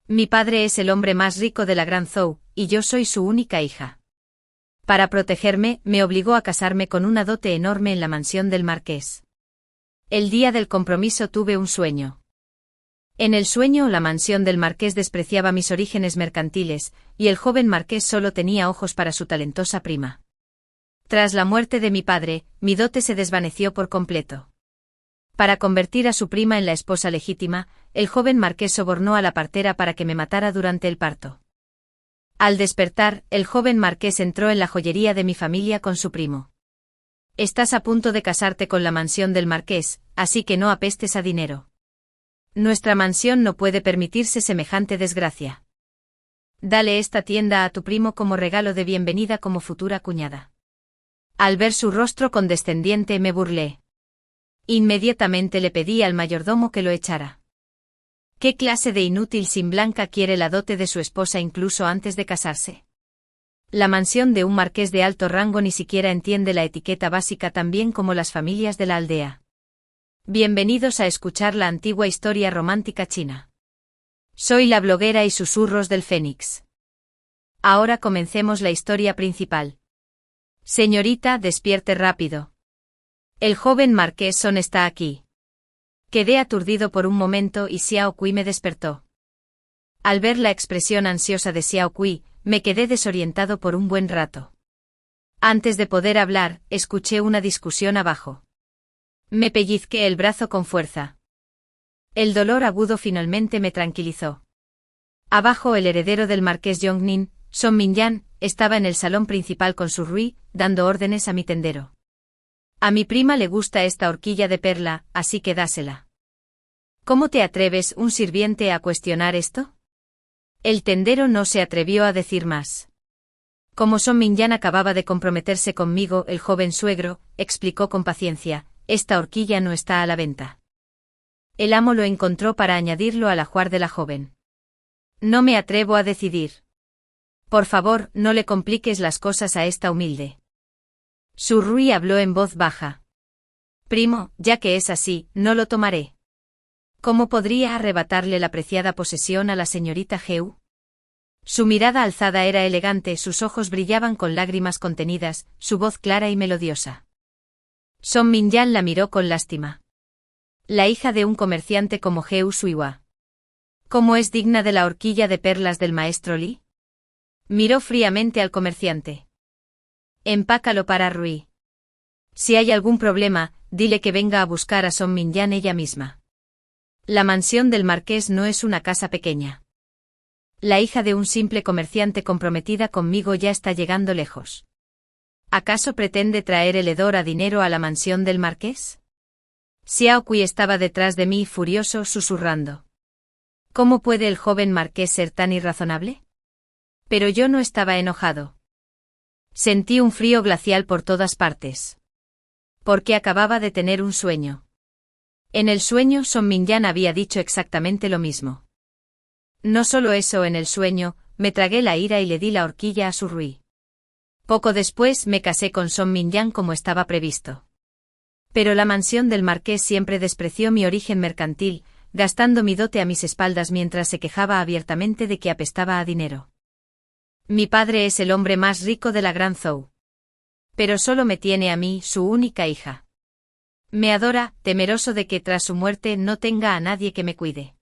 Mi padre es el hombre más rico de la Gran Zhou, y yo soy su única hija. Para protegerme, me obligó a casarme con una dote enorme en la mansión del marqués. El día del compromiso tuve un sueño. En el sueño, la mansión del marqués despreciaba mis orígenes mercantiles, y el joven marqués solo tenía ojos para su talentosa prima. Tras la muerte de mi padre, mi dote se desvaneció por completo. Para convertir a su prima en la esposa legítima, el joven marqués sobornó a la partera para que me matara durante el parto. Al despertar, el joven marqués entró en la joyería de mi familia con su primo. Estás a punto de casarte con la mansión del marqués, así que no apestes a dinero. Nuestra mansión no puede permitirse semejante desgracia. Dale esta tienda a tu primo como regalo de bienvenida como futura cuñada. Al ver su rostro condescendiente me burlé. Inmediatamente le pedí al mayordomo que lo echara. ¿Qué clase de inútil sin blanca quiere la dote de su esposa incluso antes de casarse? La mansión de un marqués de alto rango ni siquiera entiende la etiqueta básica tan bien como las familias de la aldea. Bienvenidos a escuchar la antigua historia romántica china. Soy la bloguera y susurros del Fénix. Ahora comencemos la historia principal. Señorita, despierte rápido. El joven marqués Son está aquí. Quedé aturdido por un momento y Xiao Kui me despertó. Al ver la expresión ansiosa de Xiao Kui, me quedé desorientado por un buen rato. Antes de poder hablar, escuché una discusión abajo. Me pellizqué el brazo con fuerza. El dolor agudo finalmente me tranquilizó. Abajo el heredero del marqués Yongnin, Son Minyan, estaba en el salón principal con su Rui, dando órdenes a mi tendero. A mi prima le gusta esta horquilla de perla, así que dásela. ¿Cómo te atreves, un sirviente, a cuestionar esto? El tendero no se atrevió a decir más. Como Son Minyan acababa de comprometerse conmigo, el joven suegro, explicó con paciencia, esta horquilla no está a la venta. El amo lo encontró para añadirlo al ajuar de la joven. No me atrevo a decidir. Por favor, no le compliques las cosas a esta humilde. Su Rui habló en voz baja. Primo, ya que es así, no lo tomaré. ¿Cómo podría arrebatarle la preciada posesión a la señorita Heu? Su mirada alzada era elegante, sus ojos brillaban con lágrimas contenidas, su voz clara y melodiosa. Son Minyan la miró con lástima. La hija de un comerciante como Heu Suiwa. ¿Cómo es digna de la horquilla de perlas del maestro Li? Miró fríamente al comerciante. Empácalo para Rui. Si hay algún problema, dile que venga a buscar a Son Minyan ella misma. La mansión del marqués no es una casa pequeña. La hija de un simple comerciante comprometida conmigo ya está llegando lejos. ¿Acaso pretende traer el hedor a dinero a la mansión del marqués? Xiao Kui estaba detrás de mí furioso, susurrando. ¿Cómo puede el joven marqués ser tan irrazonable? Pero yo no estaba enojado. Sentí un frío glacial por todas partes. Porque acababa de tener un sueño. En el sueño Son Minyan había dicho exactamente lo mismo. No solo eso, en el sueño, me tragué la ira y le di la horquilla a su Rui. Poco después me casé con Son Minyan como estaba previsto. Pero la mansión del marqués siempre despreció mi origen mercantil, gastando mi dote a mis espaldas mientras se quejaba abiertamente de que apestaba a dinero. Mi padre es el hombre más rico de la Gran Zhou. Pero solo me tiene a mí, su única hija. Me adora, temeroso de que tras su muerte no tenga a nadie que me cuide.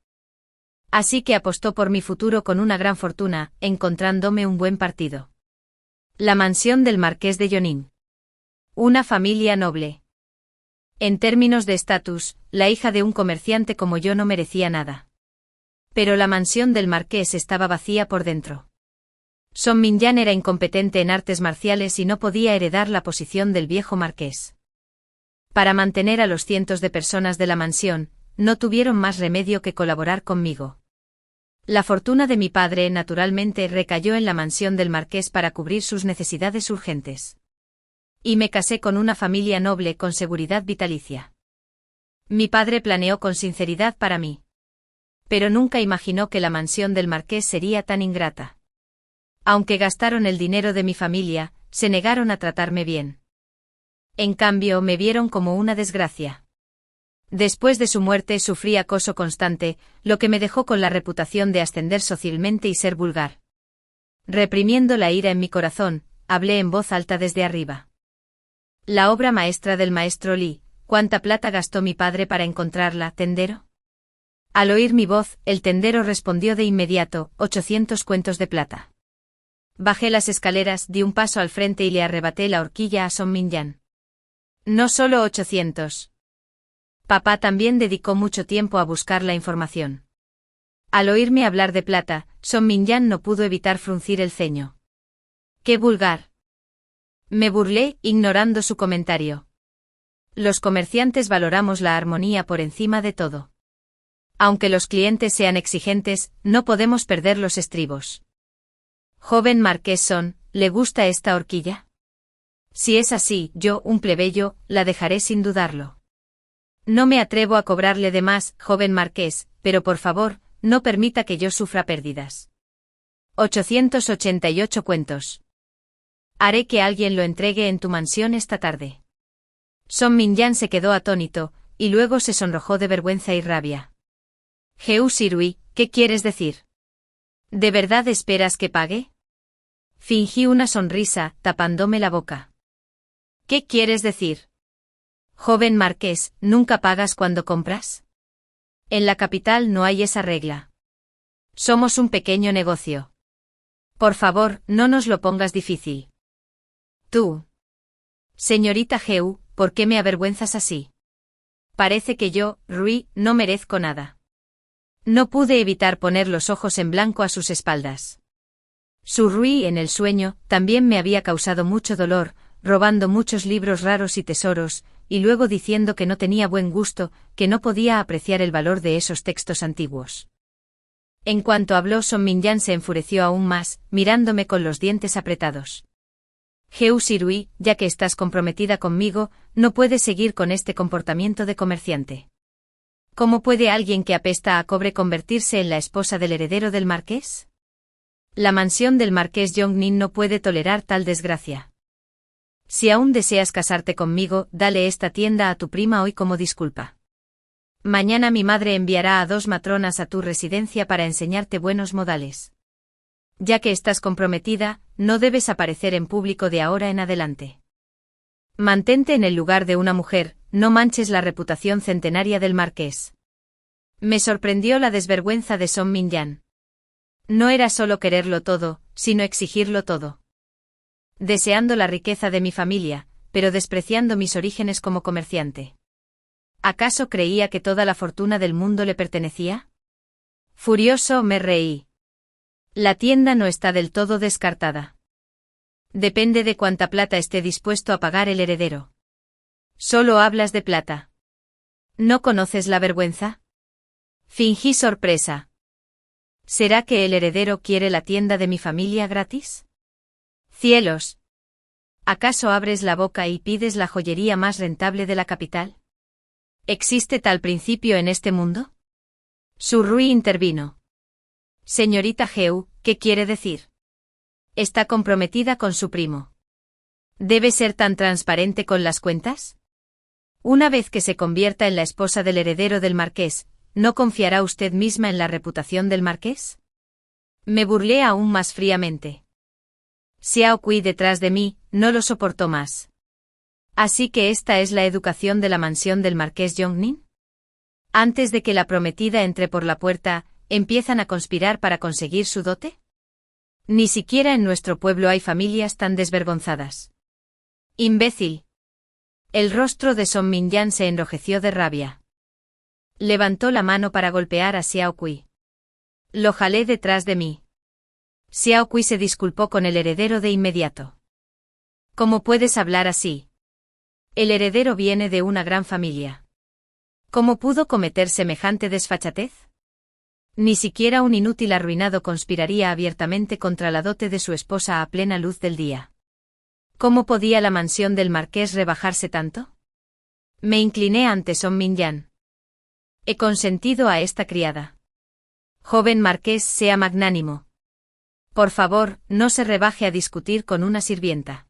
Así que apostó por mi futuro con una gran fortuna, encontrándome un buen partido. La mansión del marqués de Yonin. Una familia noble. En términos de estatus, la hija de un comerciante como yo no merecía nada. Pero la mansión del marqués estaba vacía por dentro. Son Minyan era incompetente en artes marciales y no podía heredar la posición del viejo marqués. Para mantener a los cientos de personas de la mansión, no tuvieron más remedio que colaborar conmigo. La fortuna de mi padre naturalmente recayó en la mansión del marqués para cubrir sus necesidades urgentes. Y me casé con una familia noble con seguridad vitalicia. Mi padre planeó con sinceridad para mí. Pero nunca imaginó que la mansión del marqués sería tan ingrata. Aunque gastaron el dinero de mi familia, se negaron a tratarme bien. En cambio, me vieron como una desgracia. Después de su muerte sufrí acoso constante, lo que me dejó con la reputación de ascender socialmente y ser vulgar. Reprimiendo la ira en mi corazón, hablé en voz alta desde arriba. La obra maestra del maestro Lee, ¿cuánta plata gastó mi padre para encontrarla, tendero? Al oír mi voz, el tendero respondió de inmediato, 800 cuentos de plata. Bajé las escaleras, di un paso al frente y le arrebaté la horquilla a Son Min-yan. No solo 800. Papá también dedicó mucho tiempo a buscar la información. Al oírme hablar de plata, Son Min-yan no pudo evitar fruncir el ceño. ¡Qué vulgar! Me burlé, ignorando su comentario. Los comerciantes valoramos la armonía por encima de todo. Aunque los clientes sean exigentes, no podemos perder los estribos. Joven Marqués Son, ¿le gusta esta horquilla? Si es así, yo, un plebeyo, la dejaré sin dudarlo. No me atrevo a cobrarle de más, joven Marqués, pero por favor, no permita que yo sufra pérdidas. 888 cuentos. Haré que alguien lo entregue en tu mansión esta tarde. Son Min-yan se quedó atónito, y luego se sonrojó de vergüenza y rabia. Heu Sirui, ¿qué quieres decir? ¿De verdad esperas que pague? Fingí una sonrisa, tapándome la boca. ¿Qué quieres decir? Joven Marqués, ¿nunca pagas cuando compras? En la capital no hay esa regla. Somos un pequeño negocio. Por favor, no nos lo pongas difícil. Tú. Señorita Heu, ¿por qué me avergüenzas así? Parece que yo, Rui, no merezco nada. No pude evitar poner los ojos en blanco a sus espaldas. Su Rui en el sueño también me había causado mucho dolor, robando muchos libros raros y tesoros, y luego diciendo que no tenía buen gusto, que no podía apreciar el valor de esos textos antiguos. En cuanto habló, Son Min-yan se enfureció aún más, mirándome con los dientes apretados. Heu Sirui, ya que estás comprometida conmigo, no puedes seguir con este comportamiento de comerciante. ¿Cómo puede alguien que apesta a cobre convertirse en la esposa del heredero del marqués? La mansión del marqués Yongnin no puede tolerar tal desgracia. Si aún deseas casarte conmigo, dale esta tienda a tu prima hoy como disculpa. Mañana mi madre enviará a 2 matronas a tu residencia para enseñarte buenos modales. Ya que estás comprometida, no debes aparecer en público de ahora en adelante. Mantente en el lugar de una mujer, no manches la reputación centenaria del marqués. Me sorprendió la desvergüenza de Son Min-yan. No era solo quererlo todo, sino exigirlo todo. Deseando la riqueza de mi familia, pero despreciando mis orígenes como comerciante. ¿Acaso creía que toda la fortuna del mundo le pertenecía? Furioso me reí. La tienda no está del todo descartada. Depende de cuánta plata esté dispuesto a pagar el heredero. Solo hablas de plata. ¿No conoces la vergüenza? Fingí sorpresa. ¿Será que el heredero quiere la tienda de mi familia gratis? ¡Cielos! ¿Acaso abres la boca y pides la joyería más rentable de la capital? ¿Existe tal principio en este mundo? Su Rui intervino. Señorita Heu, ¿qué quiere decir? Está comprometida con su primo. ¿Debe ser tan transparente con las cuentas? Una vez que se convierta en la esposa del heredero del marqués, ¿no confiará usted misma en la reputación del marqués? Me burlé aún más fríamente. Xiao Kui detrás de mí, no lo soportó más. ¿Así que esta es la educación de la mansión del marqués Yongnin? Antes de que la prometida entre por la puerta, ¿empiezan a conspirar para conseguir su dote? Ni siquiera en nuestro pueblo hay familias tan desvergonzadas. ¡Imbécil! El rostro de Son Min-yan se enrojeció de rabia. Levantó la mano para golpear a Xiao Kui. Lo jalé detrás de mí. Xiao Kui se disculpó con el heredero de inmediato. ¿Cómo puedes hablar así? El heredero viene de una gran familia. ¿Cómo pudo cometer semejante desfachatez? Ni siquiera un inútil arruinado conspiraría abiertamente contra la dote de su esposa a plena luz del día. ¿Cómo podía la mansión del marqués rebajarse tanto? Me incliné ante Son Min-yan. He consentido a esta criada. Joven marqués, sea magnánimo. Por favor, no se rebaje a discutir con una sirvienta.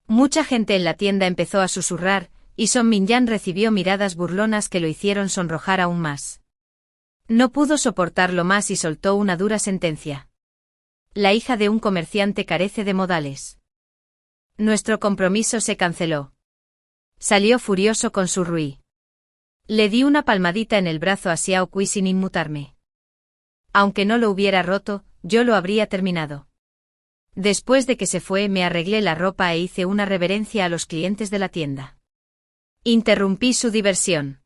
Mucha gente en la tienda empezó a susurrar, y Son Minyan recibió miradas burlonas que lo hicieron sonrojar aún más. No pudo soportarlo más y soltó una dura sentencia. La hija de un comerciante carece de modales. Nuestro compromiso se canceló. Salió furioso con su Rui. Le di una palmadita en el brazo a Xiao Kui sin inmutarme. Aunque no lo hubiera roto, yo lo habría terminado. Después de que se fue, me arreglé la ropa e hice una reverencia a los clientes de la tienda. Interrumpí su diversión.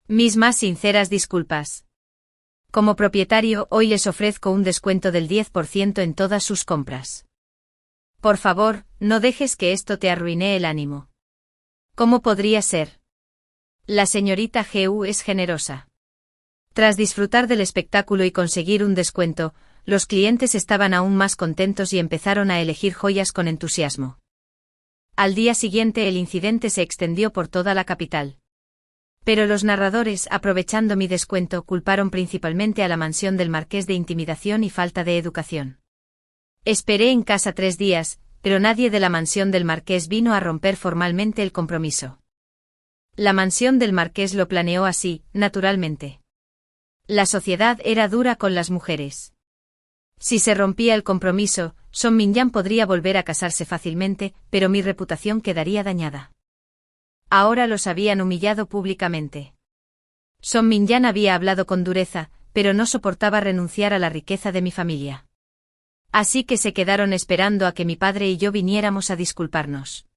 Mis más sinceras disculpas. Como propietario, hoy les ofrezco un descuento del 10% en todas sus compras. Por favor, no dejes que esto te arruine el ánimo. ¿Cómo podría ser? La señorita Gu es generosa. Tras disfrutar del espectáculo y conseguir un descuento, los clientes estaban aún más contentos y empezaron a elegir joyas con entusiasmo. Al día siguiente el incidente se extendió por toda la capital. Pero los narradores, aprovechando mi descuento, culparon principalmente a la mansión del marqués de intimidación y falta de educación. Esperé en casa 3 días, pero nadie de la mansión del marqués vino a romper formalmente el compromiso. La mansión del marqués lo planeó así, naturalmente. La sociedad era dura con las mujeres. Si se rompía el compromiso, Son Minyan podría volver a casarse fácilmente, pero mi reputación quedaría dañada. Ahora los habían humillado públicamente. Son Minyan había hablado con dureza, pero no soportaba renunciar a la riqueza de mi familia. Así que se quedaron esperando a que mi padre y yo viniéramos a disculparnos.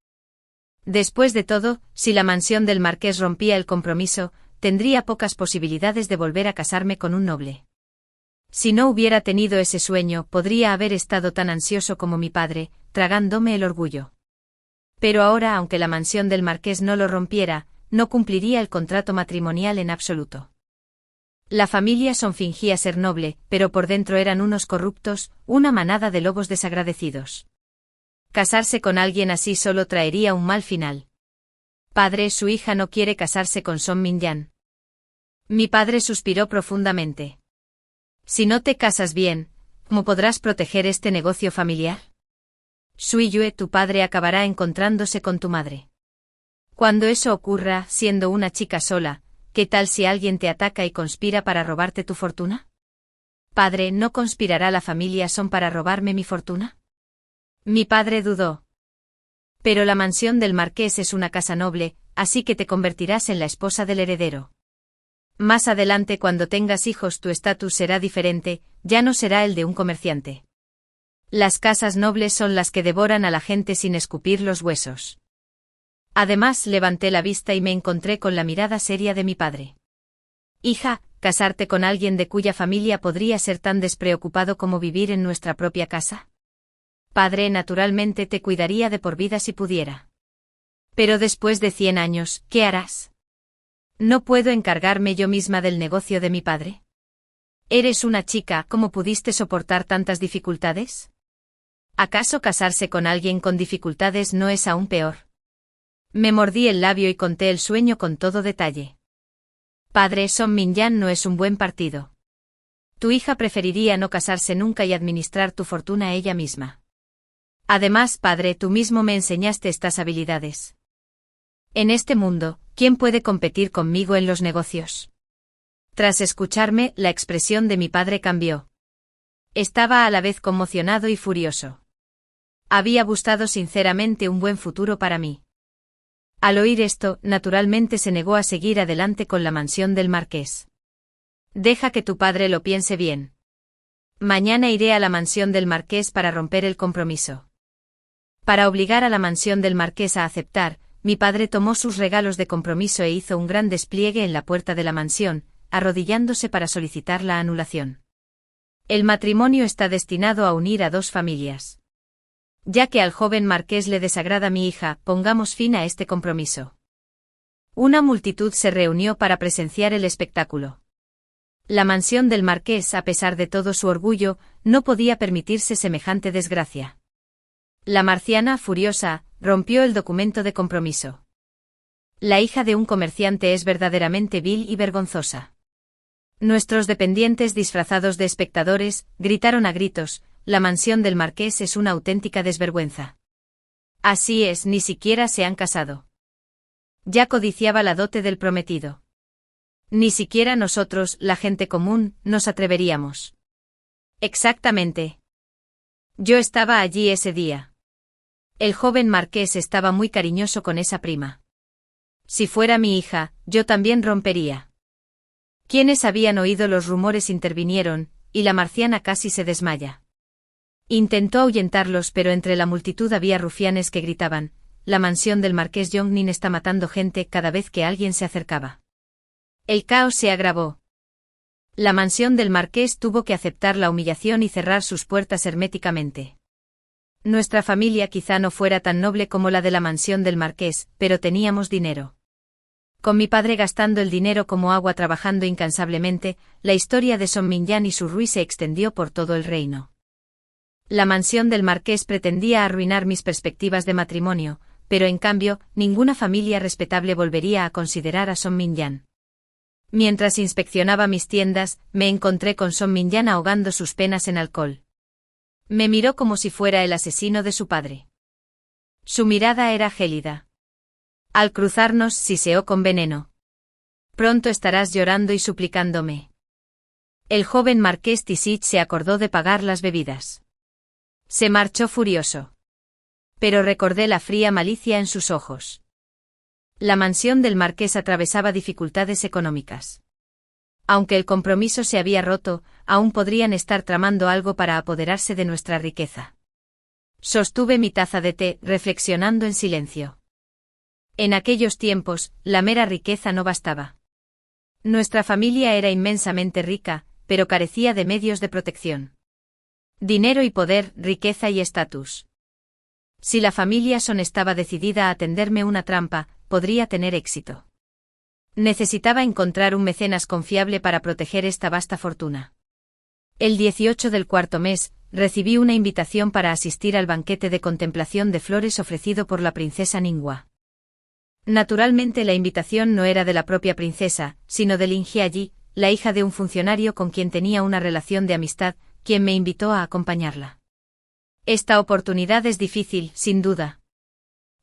Después de todo, si la mansión del marqués rompía el compromiso, tendría pocas posibilidades de volver a casarme con un noble. Si no hubiera tenido ese sueño, podría haber estado tan ansioso como mi padre, tragándome el orgullo. Pero ahora, aunque la mansión del marqués no lo rompiera, no cumpliría el contrato matrimonial en absoluto. La familia Son fingía ser noble, pero por dentro eran unos corruptos, una manada de lobos desagradecidos. Casarse con alguien así solo traería un mal final. Padre, su hija no quiere casarse con Son Minyan. Mi padre suspiró profundamente. Si no te casas bien, ¿cómo podrás proteger este negocio familiar? Sui Yue, tu padre acabará encontrándose con tu madre. Cuando eso ocurra, siendo una chica sola, ¿qué tal si alguien te ataca y conspira para robarte tu fortuna? Padre, ¿no conspirará la familia Son para robarme mi fortuna? Mi padre dudó. Pero la mansión del marqués es una casa noble, así que te convertirás en la esposa del heredero. Más adelante, cuando tengas hijos, tu estatus será diferente, ya no será el de un comerciante. Las casas nobles son las que devoran a la gente sin escupir los huesos. Además, levanté la vista y me encontré con la mirada seria de mi padre. Hija, ¿casarte con alguien de cuya familia podría ser tan despreocupado como vivir en nuestra propia casa? Padre, naturalmente te cuidaría de por vida si pudiera. Pero después de 100 años, ¿qué harás? ¿No puedo encargarme yo misma del negocio de mi padre? Eres una chica, ¿cómo pudiste soportar tantas dificultades? ¿Acaso casarse con alguien con dificultades no es aún peor? Me mordí el labio y conté el sueño con todo detalle. Padre, Son Minyan no es un buen partido. Tu hija preferiría no casarse nunca y administrar tu fortuna ella misma. Además, padre, tú mismo me enseñaste estas habilidades. En este mundo, ¿quién puede competir conmigo en los negocios? Tras escucharme, la expresión de mi padre cambió. Estaba a la vez conmocionado y furioso. Había buscado sinceramente un buen futuro para mí. Al oír esto, naturalmente se negó a seguir adelante con la mansión del marqués. Deja que tu padre lo piense bien. Mañana iré a la mansión del marqués para romper el compromiso. Para obligar a la mansión del marqués a aceptar, mi padre tomó sus regalos de compromiso e hizo un gran despliegue en la puerta de la mansión, arrodillándose para solicitar la anulación. El matrimonio está destinado a unir a 2 familias. Ya que al joven marqués le desagrada mi hija, pongamos fin a este compromiso. Una multitud se reunió para presenciar el espectáculo. La mansión del marqués, a pesar de todo su orgullo, no podía permitirse semejante desgracia. La marciana, furiosa, rompió el documento de compromiso. La hija de un comerciante es verdaderamente vil y vergonzosa. Nuestros dependientes disfrazados de espectadores, gritaron a gritos, la mansión del marqués es una auténtica desvergüenza. Así es, ni siquiera se han casado. Ya codiciaba la dote del prometido. Ni siquiera nosotros, la gente común, nos atreveríamos. Exactamente. Yo estaba allí ese día. El joven marqués estaba muy cariñoso con esa prima. Si fuera mi hija, yo también rompería. Quienes habían oído los rumores intervinieron, y la marciana casi se desmaya. Intentó ahuyentarlos, pero entre la multitud había rufianes que gritaban: la mansión del marqués Yongnin está matando gente cada vez que alguien se acercaba. El caos se agravó. La mansión del marqués tuvo que aceptar la humillación y cerrar sus puertas herméticamente. Nuestra familia quizá no fuera tan noble como la de la mansión del marqués, pero teníamos dinero. Con mi padre gastando el dinero como agua, trabajando incansablemente, la historia de Song Minyan y su Rui se extendió por todo el reino. La mansión del marqués pretendía arruinar mis perspectivas de matrimonio, pero en cambio, ninguna familia respetable volvería a considerar a Song Minyan. Mientras inspeccionaba mis tiendas, me encontré con Song Minyan ahogando sus penas en alcohol. Me miró como si fuera el asesino de su padre. Su mirada era gélida. Al cruzarnos, siseó con veneno: pronto estarás llorando y suplicándome. El joven marqués Tisich se acordó de pagar las bebidas. Se marchó furioso. Pero recordé la fría malicia en sus ojos. La mansión del marqués atravesaba dificultades económicas. Aunque el compromiso se había roto, aún podrían estar tramando algo para apoderarse de nuestra riqueza. Sostuve mi taza de té, reflexionando en silencio. En aquellos tiempos, la mera riqueza no bastaba. Nuestra familia era inmensamente rica, pero carecía de medios de protección. Dinero y poder, riqueza y estatus. Si la familia Son estaba decidida a tenderme una trampa, podría tener éxito. Necesitaba encontrar un mecenas confiable para proteger esta vasta fortuna. El 18 del cuarto mes, recibí una invitación para asistir al banquete de contemplación de flores ofrecido por la princesa Ningua. Naturalmente la invitación no era de la propia princesa, sino de Lin Jiayi, la hija de un funcionario con quien tenía una relación de amistad, quien me invitó a acompañarla. Esta oportunidad es difícil, sin duda.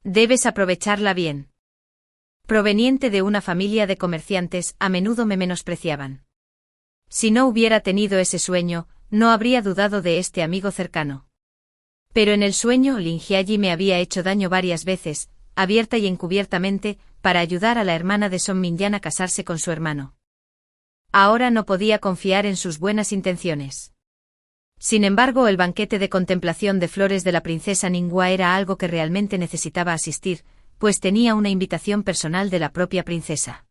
Debes aprovecharla bien. Proveniente de una familia de comerciantes, a menudo me menospreciaban. Si no hubiera tenido ese sueño, no habría dudado de este amigo cercano. Pero en el sueño Lin Jiayi me había hecho daño varias veces, abierta y encubiertamente, para ayudar a la hermana de Song Minyan a casarse con su hermano. Ahora no podía confiar en sus buenas intenciones. Sin embargo, el banquete de contemplación de flores de la princesa Ningua era algo que realmente necesitaba asistir, pues tenía una invitación personal de la propia princesa.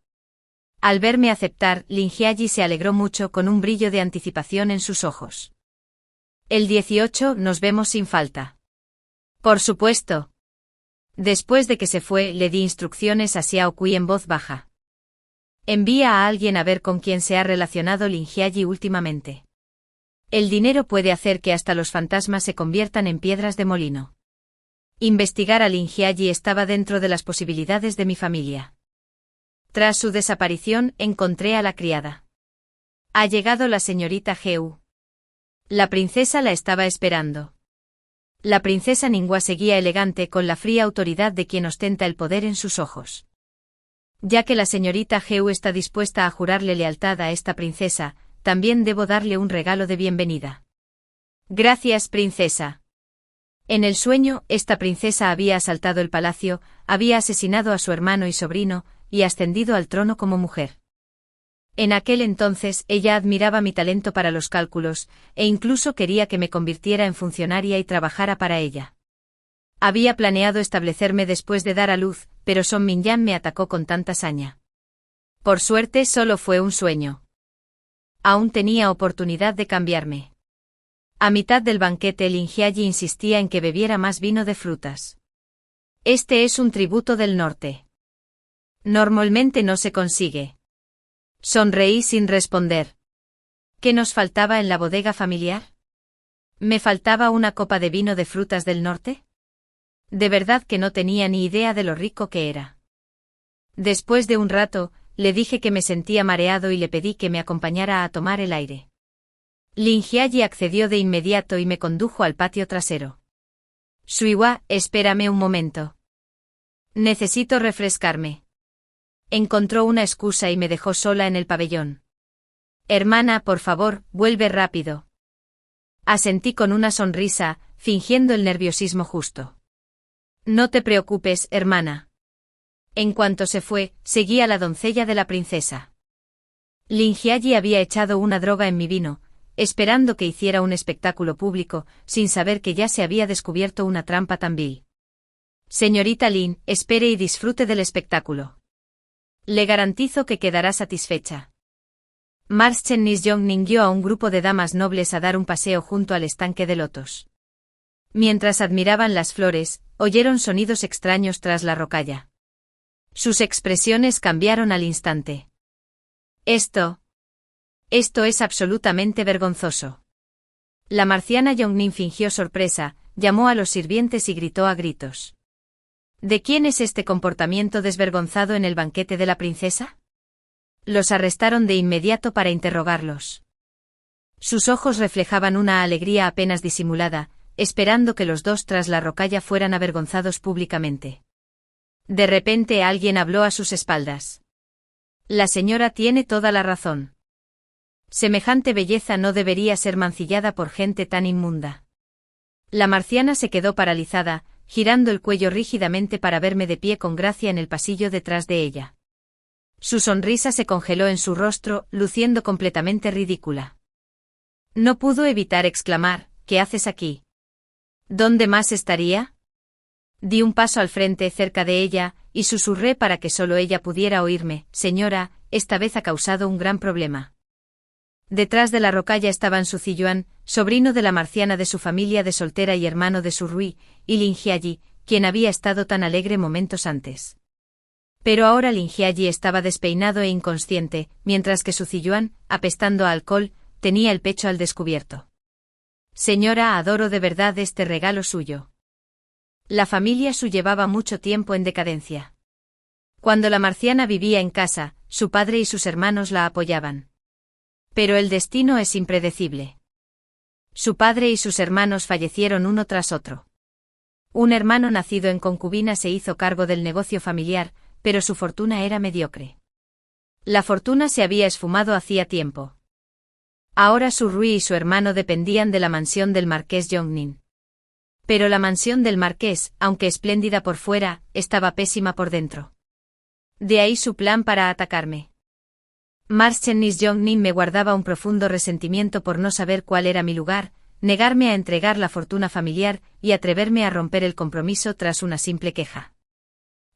Al verme aceptar, Lin Jiayi se alegró mucho, con un brillo de anticipación en sus ojos. El 18 nos vemos sin falta. Por supuesto. Después de que se fue, le di instrucciones a Xiao Kui en voz baja. Envía a alguien a ver con quién se ha relacionado Lin Jiayi últimamente. El dinero puede hacer que hasta los fantasmas se conviertan en piedras de molino. Investigar a Lin Jiayi estaba dentro de las posibilidades de mi familia. Tras su desaparición, encontré a la criada. Ha llegado la señorita Heu. La princesa la estaba esperando. La princesa Ningua seguía elegante, con la fría autoridad de quien ostenta el poder en sus ojos. Ya que la señorita Heu está dispuesta a jurarle lealtad a esta princesa, también debo darle un regalo de bienvenida. Gracias, princesa. En el sueño, esta princesa había asaltado el palacio, había asesinado a su hermano y sobrino, y ascendido al trono como mujer. En aquel entonces, ella admiraba mi talento para los cálculos, e incluso quería que me convirtiera en funcionaria y trabajara para ella. Había planeado establecerme después de dar a luz, pero Song Minyan me atacó con tanta saña. Por suerte, solo fue un sueño. Aún tenía oportunidad de cambiarme. A mitad del banquete, Lin Jiayi insistía en que bebiera más vino de frutas. Este es un tributo del norte. Normalmente no se consigue. Sonreí sin responder. ¿Qué nos faltaba en la bodega familiar? ¿Me faltaba una copa de vino de frutas del norte? De verdad que no tenía ni idea de lo rico que era. Después de un rato, le dije que me sentía mareado y le pedí que me acompañara a tomar el aire. Lin Jiayi accedió de inmediato y me condujo al patio trasero. Suiwa, espérame un momento. Necesito refrescarme. Encontró una excusa y me dejó sola en el pabellón. Hermana, por favor, vuelve rápido. Asentí con una sonrisa, fingiendo el nerviosismo justo. No te preocupes, hermana. En cuanto se fue, seguí a la doncella de la princesa. Lin Jiayi había echado una droga en mi vino, esperando que hiciera un espectáculo público, sin saber que ya se había descubierto una trampa tan vil. Señorita Lin, espere y disfrute del espectáculo. Le garantizo que quedará satisfecha. Marchen Nis-Yong-nin guió a un grupo de damas nobles a dar un paseo junto al estanque de lotos. Mientras admiraban las flores, oyeron sonidos extraños tras la rocalla. Sus expresiones cambiaron al instante. Esto es absolutamente vergonzoso. La marciana Yong-nin fingió sorpresa, llamó a los sirvientes y gritó a gritos. ¿De quién es este comportamiento desvergonzado en el banquete de la princesa? Los arrestaron de inmediato para interrogarlos. Sus ojos reflejaban una alegría apenas disimulada, esperando que los dos tras la rocalla fueran avergonzados públicamente. De repente alguien habló a sus espaldas. La señora tiene toda la razón. Semejante belleza no debería ser mancillada por gente tan inmunda. La marciana se quedó paralizada, girando el cuello rígidamente para verme de pie con gracia en el pasillo detrás de ella. Su sonrisa se congeló en su rostro, luciendo completamente ridícula. No pudo evitar exclamar, ¿qué haces aquí? ¿Dónde más estaría? Di un paso al frente cerca de ella, y susurré para que solo ella pudiera oírme, señora, esta vez ha causado un gran problema. Detrás de la rocalla estaban Su Ziyuan, sobrino de la marciana de su familia de soltera y hermano de Su Rui, y Lin Jiayi, quien había estado tan alegre momentos antes. Pero ahora Lin Jiayi estaba despeinado e inconsciente, mientras que Su Ziyuan, apestando a alcohol, tenía el pecho al descubierto. Señora, adoro de verdad este regalo suyo. La familia Su llevaba mucho tiempo en decadencia. Cuando la marciana vivía en casa, su padre y sus hermanos la apoyaban. Pero el destino es impredecible. Su padre y sus hermanos fallecieron uno tras otro. Un hermano nacido en concubina se hizo cargo del negocio familiar, pero su fortuna era mediocre. La fortuna se había esfumado hacía tiempo. Ahora Su Rui y su hermano dependían de la mansión del marqués Yong-nin. Pero la mansión del marqués, aunque espléndida por fuera, estaba pésima por dentro. De ahí su plan para atacarme. Marchen Nis-Yong-nin me guardaba un profundo resentimiento por no saber cuál era mi lugar, negarme a entregar la fortuna familiar y atreverme a romper el compromiso tras una simple queja.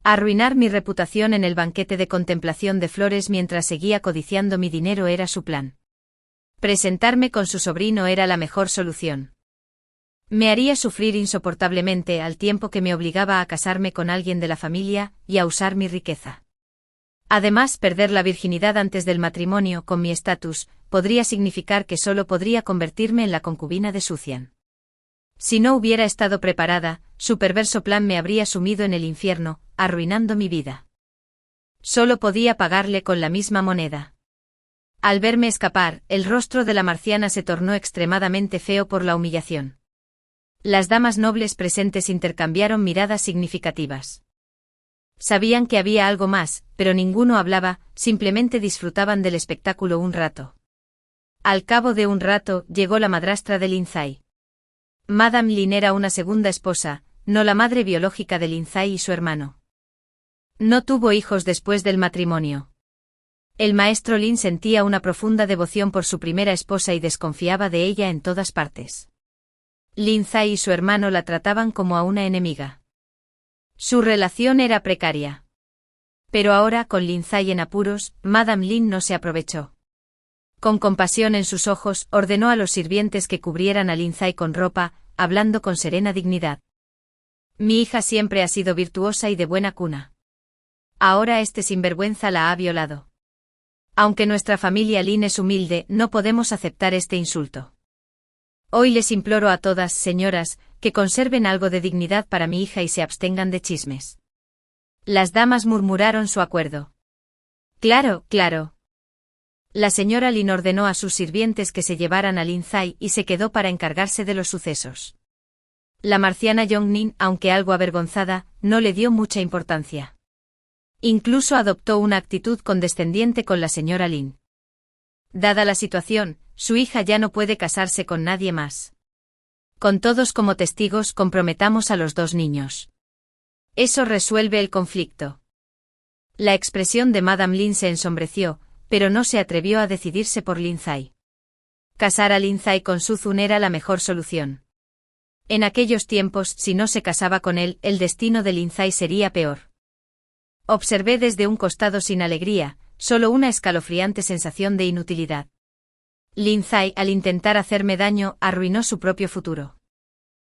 Arruinar mi reputación en el banquete de contemplación de flores mientras seguía codiciando mi dinero era su plan. Presentarme con su sobrino era la mejor solución. Me haría sufrir insoportablemente al tiempo que me obligaba a casarme con alguien de la familia y a usar mi riqueza. Además, perder la virginidad antes del matrimonio con mi estatus podría significar que solo podría convertirme en la concubina de Sucian. Si no hubiera estado preparada, su perverso plan me habría sumido en el infierno, arruinando mi vida. Solo podía pagarle con la misma moneda. Al verme escapar, el rostro de la marciana se tornó extremadamente feo por la humillación. Las damas nobles presentes intercambiaron miradas significativas. Sabían que había algo más, pero ninguno hablaba, simplemente disfrutaban del espectáculo un rato. Al cabo de un rato, llegó la madrastra de Lin Zai. Madame Lin era una segunda esposa, no la madre biológica de Lin Zai y su hermano. No tuvo hijos después del matrimonio. El maestro Lin sentía una profunda devoción por su primera esposa y desconfiaba de ella en todas partes. Lin Zai y su hermano la trataban como a una enemiga. Su relación era precaria. Pero ahora, con Lin Zai en apuros, Madame Lin no se aprovechó. Con compasión en sus ojos, ordenó a los sirvientes que cubrieran a Lin Zai con ropa, hablando con serena dignidad. Mi hija siempre ha sido virtuosa y de buena cuna. Ahora este sinvergüenza la ha violado. Aunque nuestra familia Lin es humilde, no podemos aceptar este insulto. Hoy les imploro a todas, señoras, que conserven algo de dignidad para mi hija y se abstengan de chismes. Las damas murmuraron su acuerdo. Claro, claro. La señora Lin ordenó a sus sirvientes que se llevaran a Lin Zai y se quedó para encargarse de los sucesos. La marciana Yong-nin, aunque algo avergonzada, no le dio mucha importancia. Incluso adoptó una actitud condescendiente con la señora Lin. Dada la situación, su hija ya no puede casarse con nadie más. Con todos como testigos comprometamos a los dos niños. Eso resuelve el conflicto. La expresión de Madame Lin se ensombreció, pero no se atrevió a decidirse por Lin Zai. Casar a Lin Zai con Su Zun era la mejor solución. En aquellos tiempos, si no se casaba con él, el destino de Lin Zai sería peor. Observé desde un costado sin alegría, solo una escalofriante sensación de inutilidad. Lin Zai, al intentar hacerme daño, arruinó su propio futuro.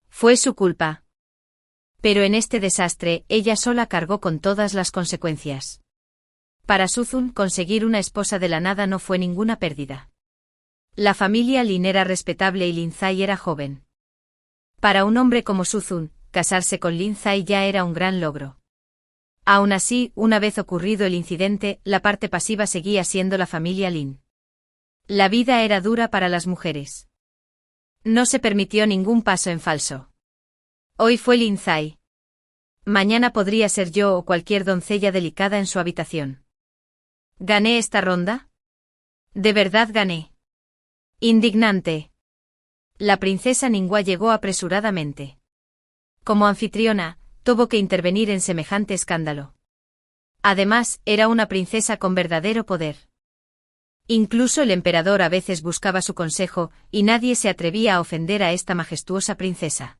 Fue su culpa. Pero en este desastre, ella sola cargó con todas las consecuencias. Para Su Zun, conseguir una esposa de la nada no fue ninguna pérdida. La familia Lin era respetable y Lin Zai era joven. Para un hombre como Su Zun, casarse con Lin Zai ya era un gran logro. Aún así, una vez ocurrido el incidente, la parte pasiva seguía siendo la familia Lin. La vida era dura para las mujeres. No se permitió ningún paso en falso. Hoy fue Lin Zai. Mañana podría ser yo o cualquier doncella delicada en su habitación. ¿Gané esta ronda? ¿De verdad gané? Indignante. La princesa Ningguo llegó apresuradamente. Como anfitriona, tuvo que intervenir en semejante escándalo. Además, era una princesa con verdadero poder. Incluso el emperador a veces buscaba su consejo, y nadie se atrevía a ofender a esta majestuosa princesa.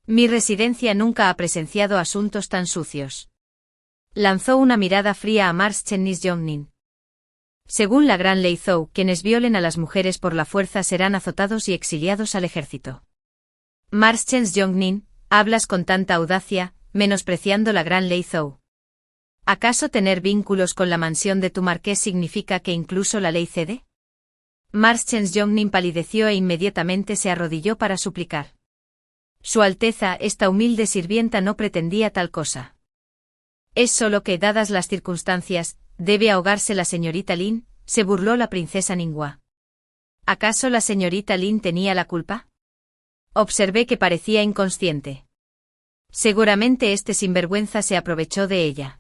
Mi residencia nunca ha presenciado asuntos tan sucios. Lanzó una mirada fría a Mars Chennis Yongnin. Según la gran ley Zhou, quienes violen a las mujeres por la fuerza serán azotados y exiliados al ejército. Mars Chennis Yongnin, hablas con tanta audacia, menospreciando la gran ley Zhou. ¿Acaso tener vínculos con la mansión de tu marqués significa que incluso la ley cede? Mars Chennis Yongnin palideció e inmediatamente se arrodilló para suplicar. Su Alteza, esta humilde sirvienta no pretendía tal cosa. Es solo que, dadas las circunstancias, debe ahogarse la señorita Lin, se burló la princesa Ningguo. ¿Acaso la señorita Lin tenía la culpa? Observé que parecía inconsciente. Seguramente este sinvergüenza se aprovechó de ella.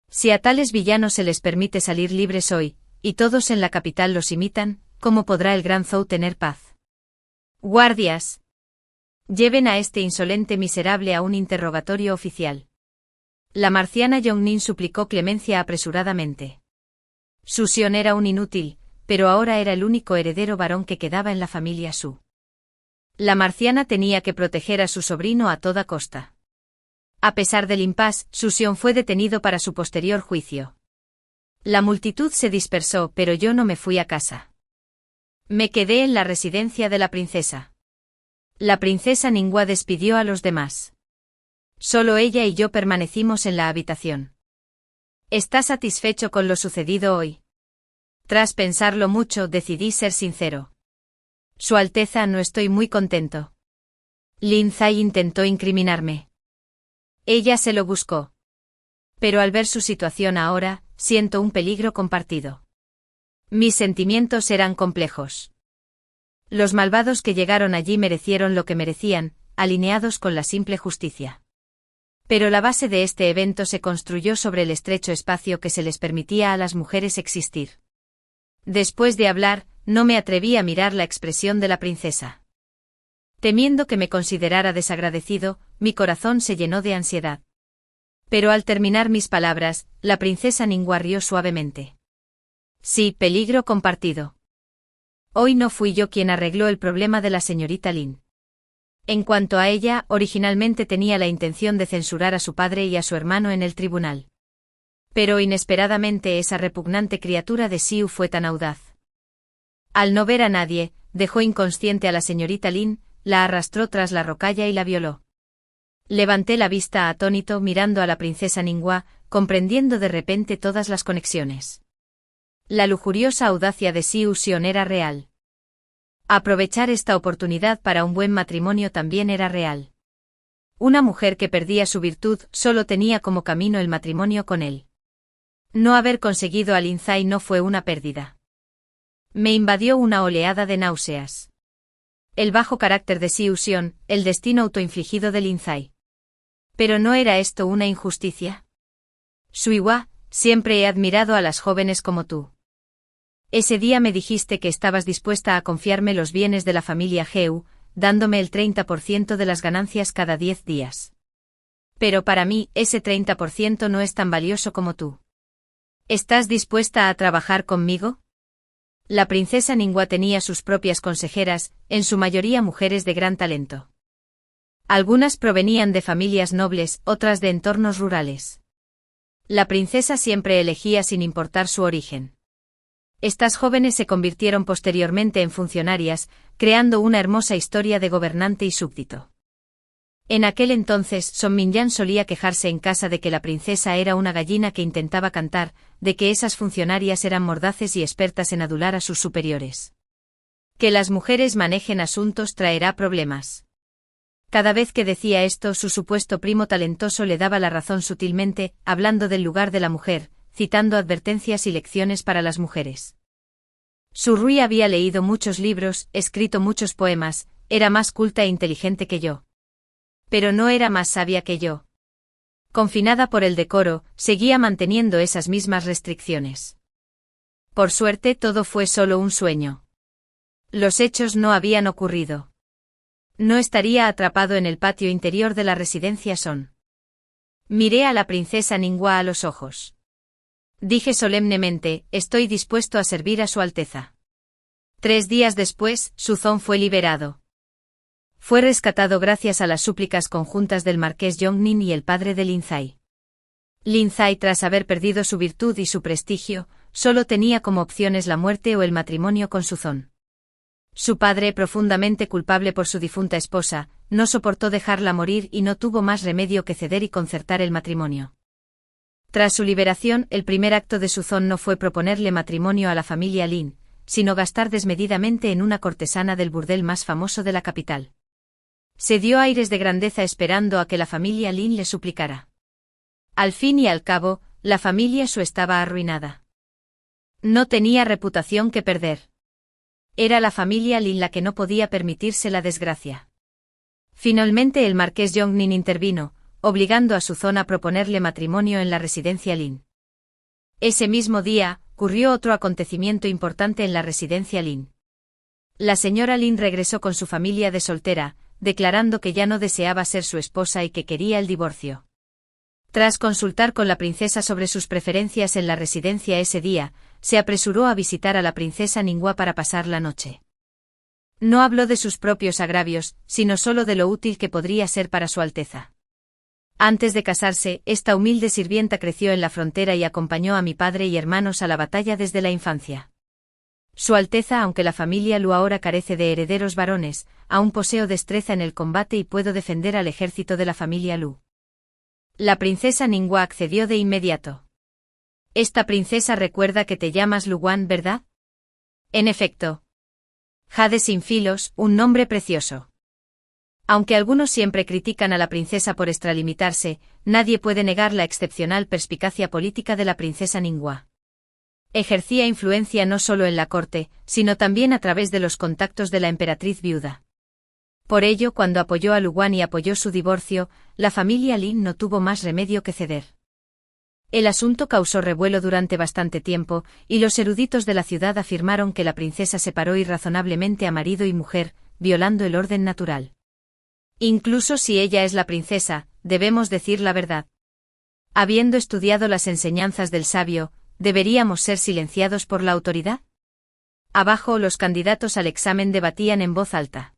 Si a tales villanos se les permite salir libres hoy, y todos en la capital los imitan, ¿cómo podrá el Gran Zhou tener paz? ¡Guardias! Lleven a este insolente miserable a un interrogatorio oficial. La marciana Yongnin suplicó clemencia apresuradamente. Su Xion era un inútil, pero ahora era el único heredero varón que quedaba en la familia Su. La marciana tenía que proteger a su sobrino a toda costa. A pesar del impasse, Su Xion fue detenido para su posterior juicio. La multitud se dispersó, pero yo no me fui a casa. Me quedé en la residencia de la princesa. La princesa Ningguo despidió a los demás. Solo ella y yo permanecimos en la habitación. ¿Está satisfecho con lo sucedido hoy? Tras pensarlo mucho, decidí ser sincero. Su Alteza, no estoy muy contento. Lin Zai intentó incriminarme. Ella se lo buscó. Pero al ver su situación ahora, siento un peligro compartido. Mis sentimientos eran complejos. Los malvados que llegaron allí merecieron lo que merecían, alineados con la simple justicia. Pero la base de este evento se construyó sobre el estrecho espacio que se les permitía a las mujeres existir. Después de hablar, no me atreví a mirar la expresión de la princesa. Temiendo que me considerara desagradecido, mi corazón se llenó de ansiedad. Pero al terminar mis palabras, la princesa Ningguo rió suavemente. Sí, peligro compartido. Hoy no fui yo quien arregló el problema de la señorita Lin. En cuanto a ella, originalmente tenía la intención de censurar a su padre y a su hermano en el tribunal. Pero inesperadamente esa repugnante criatura de Xiu fue tan audaz. Al no ver a nadie, dejó inconsciente a la señorita Lin, la arrastró tras la rocalla y la violó. Levanté la vista atónito mirando a la princesa Ningguo, comprendiendo de repente todas las conexiones. La lujuriosa audacia de Xiu Xion era real. Aprovechar esta oportunidad para un buen matrimonio también era real. Una mujer que perdía su virtud solo tenía como camino el matrimonio con él. No haber conseguido a Lin Zai no fue una pérdida. Me invadió una oleada de náuseas. El bajo carácter de Xiu Xion, el destino autoinfligido de Lin Zai. ¿Pero no era esto una injusticia? Suiwa, siempre he admirado a las jóvenes como tú. Ese día me dijiste que estabas dispuesta a confiarme los bienes de la familia Geu, dándome el 30% de las ganancias cada 10 días. Pero para mí, ese 30% no es tan valioso como tú. ¿Estás dispuesta a trabajar conmigo? La princesa Ningua tenía sus propias consejeras, en su mayoría mujeres de gran talento. Algunas provenían de familias nobles, otras de entornos rurales. La princesa siempre elegía sin importar su origen. Estas jóvenes se convirtieron posteriormente en funcionarias, creando una hermosa historia de gobernante y súbdito. En aquel entonces, Song Minyan solía quejarse en casa de que la princesa era una gallina que intentaba cantar, de que esas funcionarias eran mordaces y expertas en adular a sus superiores. Que las mujeres manejen asuntos traerá problemas. Cada vez que decía esto, su supuesto primo talentoso le daba la razón sutilmente, hablando del lugar de la mujer, citando advertencias y lecciones para las mujeres. Su Rui había leído muchos libros, escrito muchos poemas, era más culta e inteligente que yo. Pero no era más sabia que yo. Confinada por el decoro, seguía manteniendo esas mismas restricciones. Por suerte todo fue solo un sueño. Los hechos no habían ocurrido. No estaría atrapado en el patio interior de la residencia Son. Miré a la princesa Ningua a los ojos. Dije solemnemente, estoy dispuesto a servir a su Alteza. 3 días después, Suzong fue liberado. Fue rescatado gracias a las súplicas conjuntas del marqués Yongnin y el padre de Lin Zai. Lin Zai, tras haber perdido su virtud y su prestigio, solo tenía como opciones la muerte o el matrimonio con Suzong. Su padre, profundamente culpable por su difunta esposa, no soportó dejarla morir y no tuvo más remedio que ceder y concertar el matrimonio. Tras su liberación, el primer acto de Suzong no fue proponerle matrimonio a la familia Lin, sino gastar desmedidamente en una cortesana del burdel más famoso de la capital. Se dio aires de grandeza esperando a que la familia Lin le suplicara. Al fin y al cabo, la familia Su estaba arruinada. No tenía reputación que perder. Era la familia Lin la que no podía permitirse la desgracia. Finalmente el marqués Yongnin intervino, obligando a Suzong a proponerle matrimonio en la residencia Lin. Ese mismo día, ocurrió otro acontecimiento importante en la residencia Lin. La señora Lin regresó con su familia de soltera, declarando que ya no deseaba ser su esposa y que quería el divorcio. Tras consultar con la princesa sobre sus preferencias en la residencia ese día, se apresuró a visitar a la princesa Ningua para pasar la noche. No habló de sus propios agravios, sino solo de lo útil que podría ser para su Alteza. Antes de casarse, esta humilde sirvienta creció en la frontera y acompañó a mi padre y hermanos a la batalla desde la infancia. Su Alteza, aunque la familia Lu ahora carece de herederos varones, aún poseo destreza en el combate y puedo defender al ejército de la familia Lu. La princesa Ningua accedió de inmediato. Esta princesa recuerda que te llamas Luwan, ¿verdad? En efecto. Jade sin filos, un nombre precioso. Aunque algunos siempre critican a la princesa por extralimitarse, nadie puede negar la excepcional perspicacia política de la princesa Ningua. Ejercía influencia no solo en la corte, sino también a través de los contactos de la emperatriz viuda. Por ello, cuando apoyó a Luwan y apoyó su divorcio, la familia Lin no tuvo más remedio que ceder. El asunto causó revuelo durante bastante tiempo, y los eruditos de la ciudad afirmaron que la princesa separó irrazonablemente a marido y mujer, violando el orden natural. Incluso si ella es la princesa, debemos decir la verdad. Habiendo estudiado las enseñanzas del sabio, ¿deberíamos ser silenciados por la autoridad? Abajo los candidatos al examen debatían en voz alta.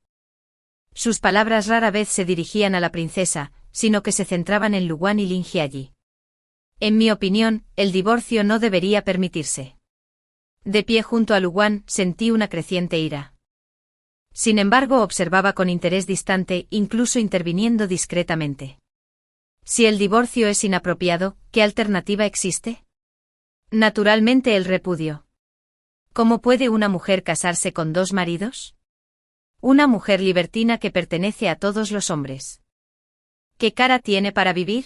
Sus palabras rara vez se dirigían a la princesa, sino que se centraban en Luwan y Lin Jiayi. En mi opinión, el divorcio no debería permitirse. De pie junto a Luwan, sentí una creciente ira. Sin embargo, observaba con interés distante, incluso interviniendo discretamente. Si el divorcio es inapropiado, ¿qué alternativa existe? Naturalmente el repudio. ¿Cómo puede una mujer casarse con 2 maridos? Una mujer libertina que pertenece a todos los hombres. ¿Qué cara tiene para vivir?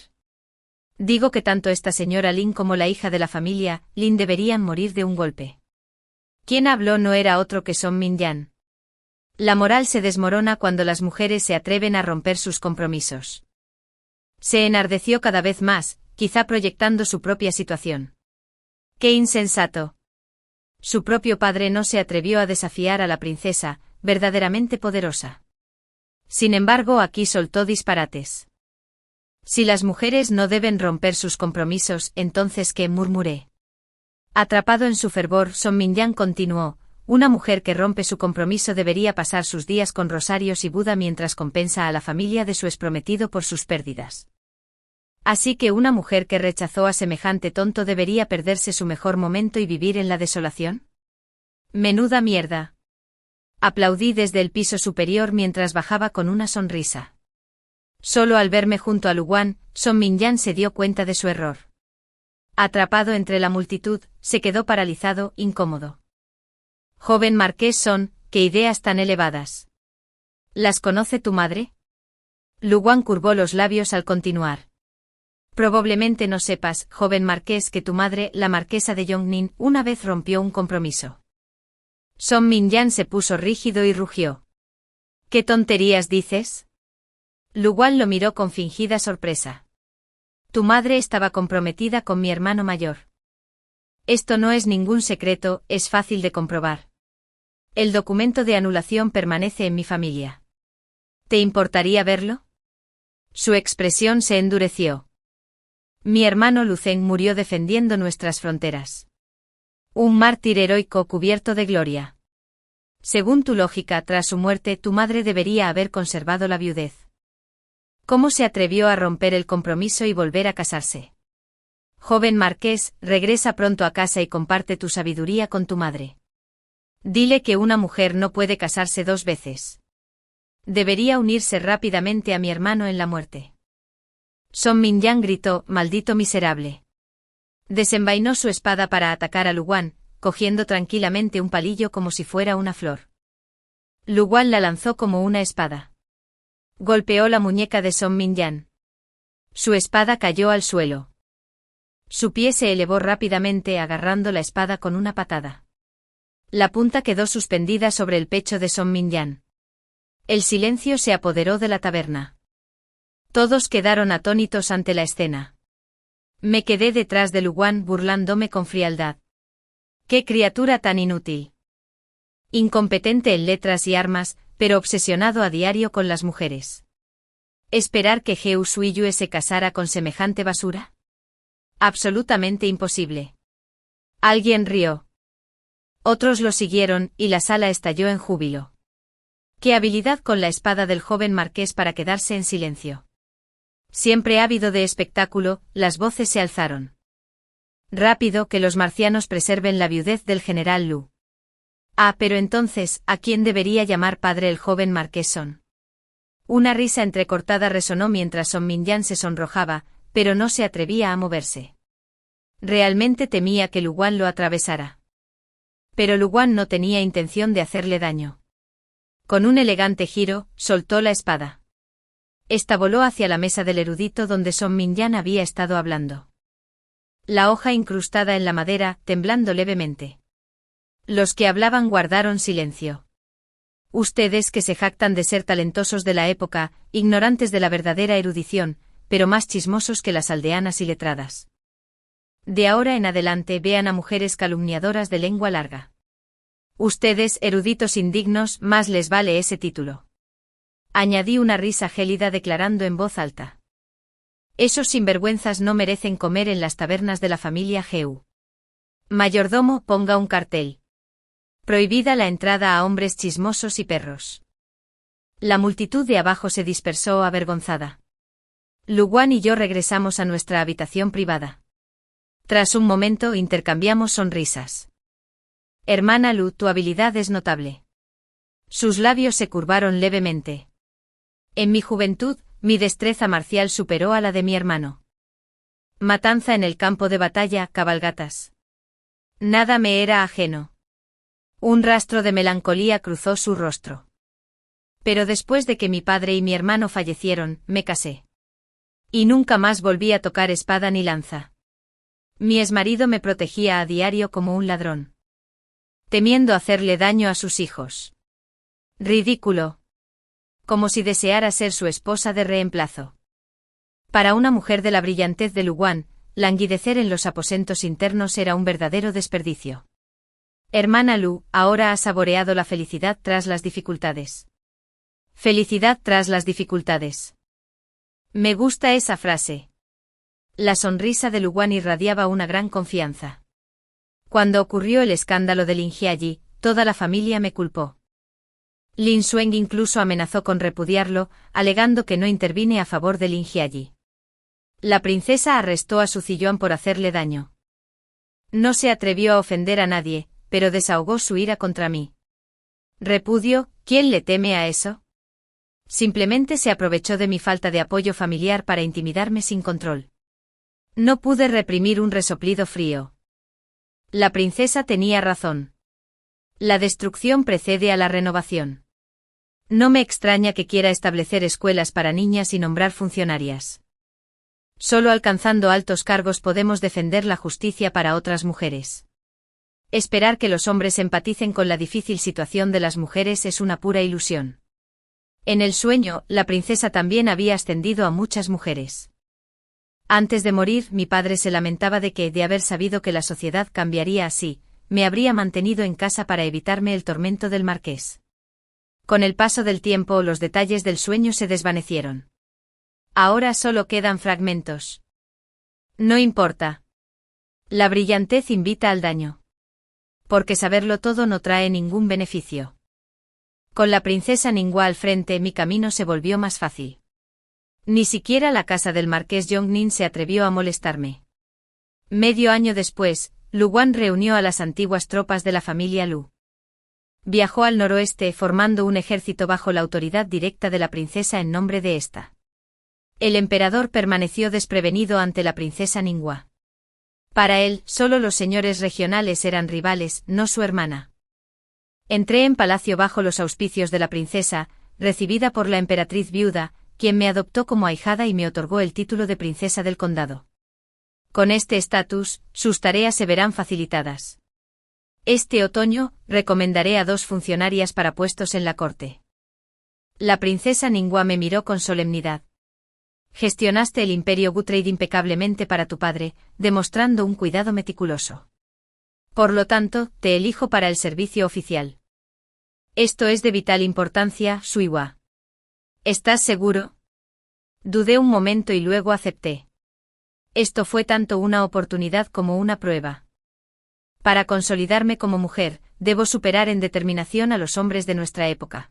Digo que tanto esta señora Lin como la hija de la familia Lin deberían morir de un golpe. Quien habló no era otro que Song Minyan. La moral se desmorona cuando las mujeres se atreven a romper sus compromisos. Se enardeció cada vez más, quizá proyectando su propia situación. ¡Qué insensato! Su propio padre no se atrevió a desafiar a la princesa, verdaderamente poderosa. Sin embargo, aquí soltó disparates. Si las mujeres no deben romper sus compromisos, entonces ¿qué? Murmuré. Atrapado en su fervor, Song Minyan continuó: una mujer que rompe su compromiso debería pasar sus días con rosarios y Buda mientras compensa a la familia de su exprometido por sus pérdidas. Así que una mujer que rechazó a semejante tonto debería perderse su mejor momento y vivir en la desolación. Menuda mierda. Aplaudí desde el piso superior mientras bajaba con una sonrisa. Solo al verme junto a Luwan, Song Minyan se dio cuenta de su error. Atrapado entre la multitud, se quedó paralizado, incómodo. Joven marqués Son, qué ideas tan elevadas. ¿Las conoce tu madre? Luwan curvó los labios al continuar. Probablemente no sepas, joven marqués, que tu madre, la marquesa de Yongning, una vez rompió un compromiso. Song Minyan se puso rígido y rugió. ¿Qué tonterías dices? Luwan lo miró con fingida sorpresa. Tu madre estaba comprometida con mi hermano mayor. Esto no es ningún secreto, es fácil de comprobar. El documento de anulación permanece en mi familia. ¿Te importaría verlo? Su expresión se endureció. Mi hermano Lucen murió defendiendo nuestras fronteras. Un mártir heroico cubierto de gloria. Según tu lógica, tras su muerte, tu madre debería haber conservado la viudez. ¿Cómo se atrevió a romper el compromiso y volver a casarse? Joven marqués, regresa pronto a casa y comparte tu sabiduría con tu madre. Dile que una mujer no puede casarse 2 veces. Debería unirse rápidamente a mi hermano en la muerte. Song Minyan gritó: maldito miserable. Desenvainó su espada para atacar a Luwan, cogiendo tranquilamente un palillo como si fuera una flor. Luwan la lanzó como una espada. Golpeó la muñeca de Song Minyan. Su espada cayó al suelo. Su pie se elevó rápidamente agarrando la espada con una patada. La punta quedó suspendida sobre el pecho de Song Minyan. El silencio se apoderó de la taberna. Todos quedaron atónitos ante la escena. Me quedé detrás de Luwan burlándome con frialdad. ¡Qué criatura tan inútil! Incompetente en letras y armas, pero obsesionado a diario con las mujeres. ¿Esperar que Heu Suiyue se casara con semejante basura? Absolutamente imposible. Alguien rió. Otros lo siguieron, y la sala estalló en júbilo. ¡Qué habilidad con la espada del joven marqués para quedarse en silencio! Siempre ávido de espectáculo, las voces se alzaron. Rápido, que los marcianos preserven la viudez del general Lu. Ah, pero entonces, ¿a quién debería llamar padre el joven marqués Son? Una risa entrecortada resonó mientras Song Minyan se sonrojaba, pero no se atrevía a moverse. Realmente temía que Luwan lo atravesara. Pero Luwan no tenía intención de hacerle daño. Con un elegante giro, soltó la espada. Esta voló hacia la mesa del erudito donde Song Minyan había estado hablando. La hoja incrustada en la madera, temblando levemente. Los que hablaban guardaron silencio. Ustedes que se jactan de ser talentosos de la época, ignorantes de la verdadera erudición, pero más chismosos que las aldeanas y letradas. De ahora en adelante vean a mujeres calumniadoras de lengua larga. Ustedes, eruditos indignos, más les vale ese título. Añadí una risa gélida declarando en voz alta. Esos sinvergüenzas no merecen comer en las tabernas de la familia Heu. Mayordomo, ponga un cartel. Prohibida la entrada a hombres chismosos y perros. La multitud de abajo se dispersó avergonzada. Luwan y yo regresamos a nuestra habitación privada. Tras un momento intercambiamos sonrisas. Hermana Lu, tu habilidad es notable. Sus labios se curvaron levemente. En mi juventud, mi destreza marcial superó a la de mi hermano. Matanza en el campo de batalla, cabalgatas. Nada me era ajeno. Un rastro de melancolía cruzó su rostro. Pero después de que mi padre y mi hermano fallecieron, me casé. Y nunca más volví a tocar espada ni lanza. Mi exmarido me protegía a diario como un ladrón. Temiendo hacerle daño a sus hijos. Ridículo. Como si deseara ser su esposa de reemplazo. Para una mujer de la brillantez de Luwan, languidecer en los aposentos internos era un verdadero desperdicio. Hermana Lu, ahora has saboreado la felicidad tras las dificultades. Felicidad tras las dificultades. Me gusta esa frase. La sonrisa de Luwan irradiaba una gran confianza. Cuando ocurrió el escándalo de Lin Jiayi, toda la familia me culpó. Lin Xueng incluso amenazó con repudiarlo, alegando que no intervine a favor de Lin Jiayi. La princesa arrestó a Su Ziyuan por hacerle daño. No se atrevió a ofender a nadie, pero desahogó su ira contra mí. ¿Repudio? ¿Quién le teme a eso? Simplemente se aprovechó de mi falta de apoyo familiar para intimidarme sin control. No pude reprimir un resoplido frío. La princesa tenía razón. La destrucción precede a la renovación. No me extraña que quiera establecer escuelas para niñas y nombrar funcionarias. Solo alcanzando altos cargos podemos defender la justicia para otras mujeres. Esperar que los hombres empaticen con la difícil situación de las mujeres es una pura ilusión. En el sueño, la princesa también había ascendido a muchas mujeres. Antes de morir, mi padre se lamentaba de haber sabido que la sociedad cambiaría así, me habría mantenido en casa para evitarme el tormento del marqués. Con el paso del tiempo, los detalles del sueño se desvanecieron. Ahora solo quedan fragmentos. No importa. La brillantez invita al daño. Porque saberlo todo no trae ningún beneficio. Con la princesa Ningguo al frente, mi camino se volvió más fácil. Ni siquiera la casa del marqués Yongnin se atrevió a molestarme. Medio año después, Luwan reunió a las antiguas tropas de la familia Lu. Viajó al noroeste formando un ejército bajo la autoridad directa de la princesa en nombre de esta. El emperador permaneció desprevenido ante la princesa Ningguo. Para él, solo los señores regionales eran rivales, no su hermana. Entré en palacio bajo los auspicios de la princesa, recibida por la emperatriz viuda, quien me adoptó como ahijada y me otorgó el título de princesa del condado. Con este estatus, sus tareas se verán facilitadas. Este otoño, recomendaré a 2 funcionarias para puestos en la corte. La princesa Ningguo me miró con solemnidad. Gestionaste el imperio Gutrade impecablemente para tu padre, demostrando un cuidado meticuloso. Por lo tanto, te elijo para el servicio oficial. Esto es de vital importancia, Suiwa. ¿Estás seguro? Dudé un momento y luego acepté. Esto fue tanto una oportunidad como una prueba. Para consolidarme como mujer, debo superar en determinación a los hombres de nuestra época.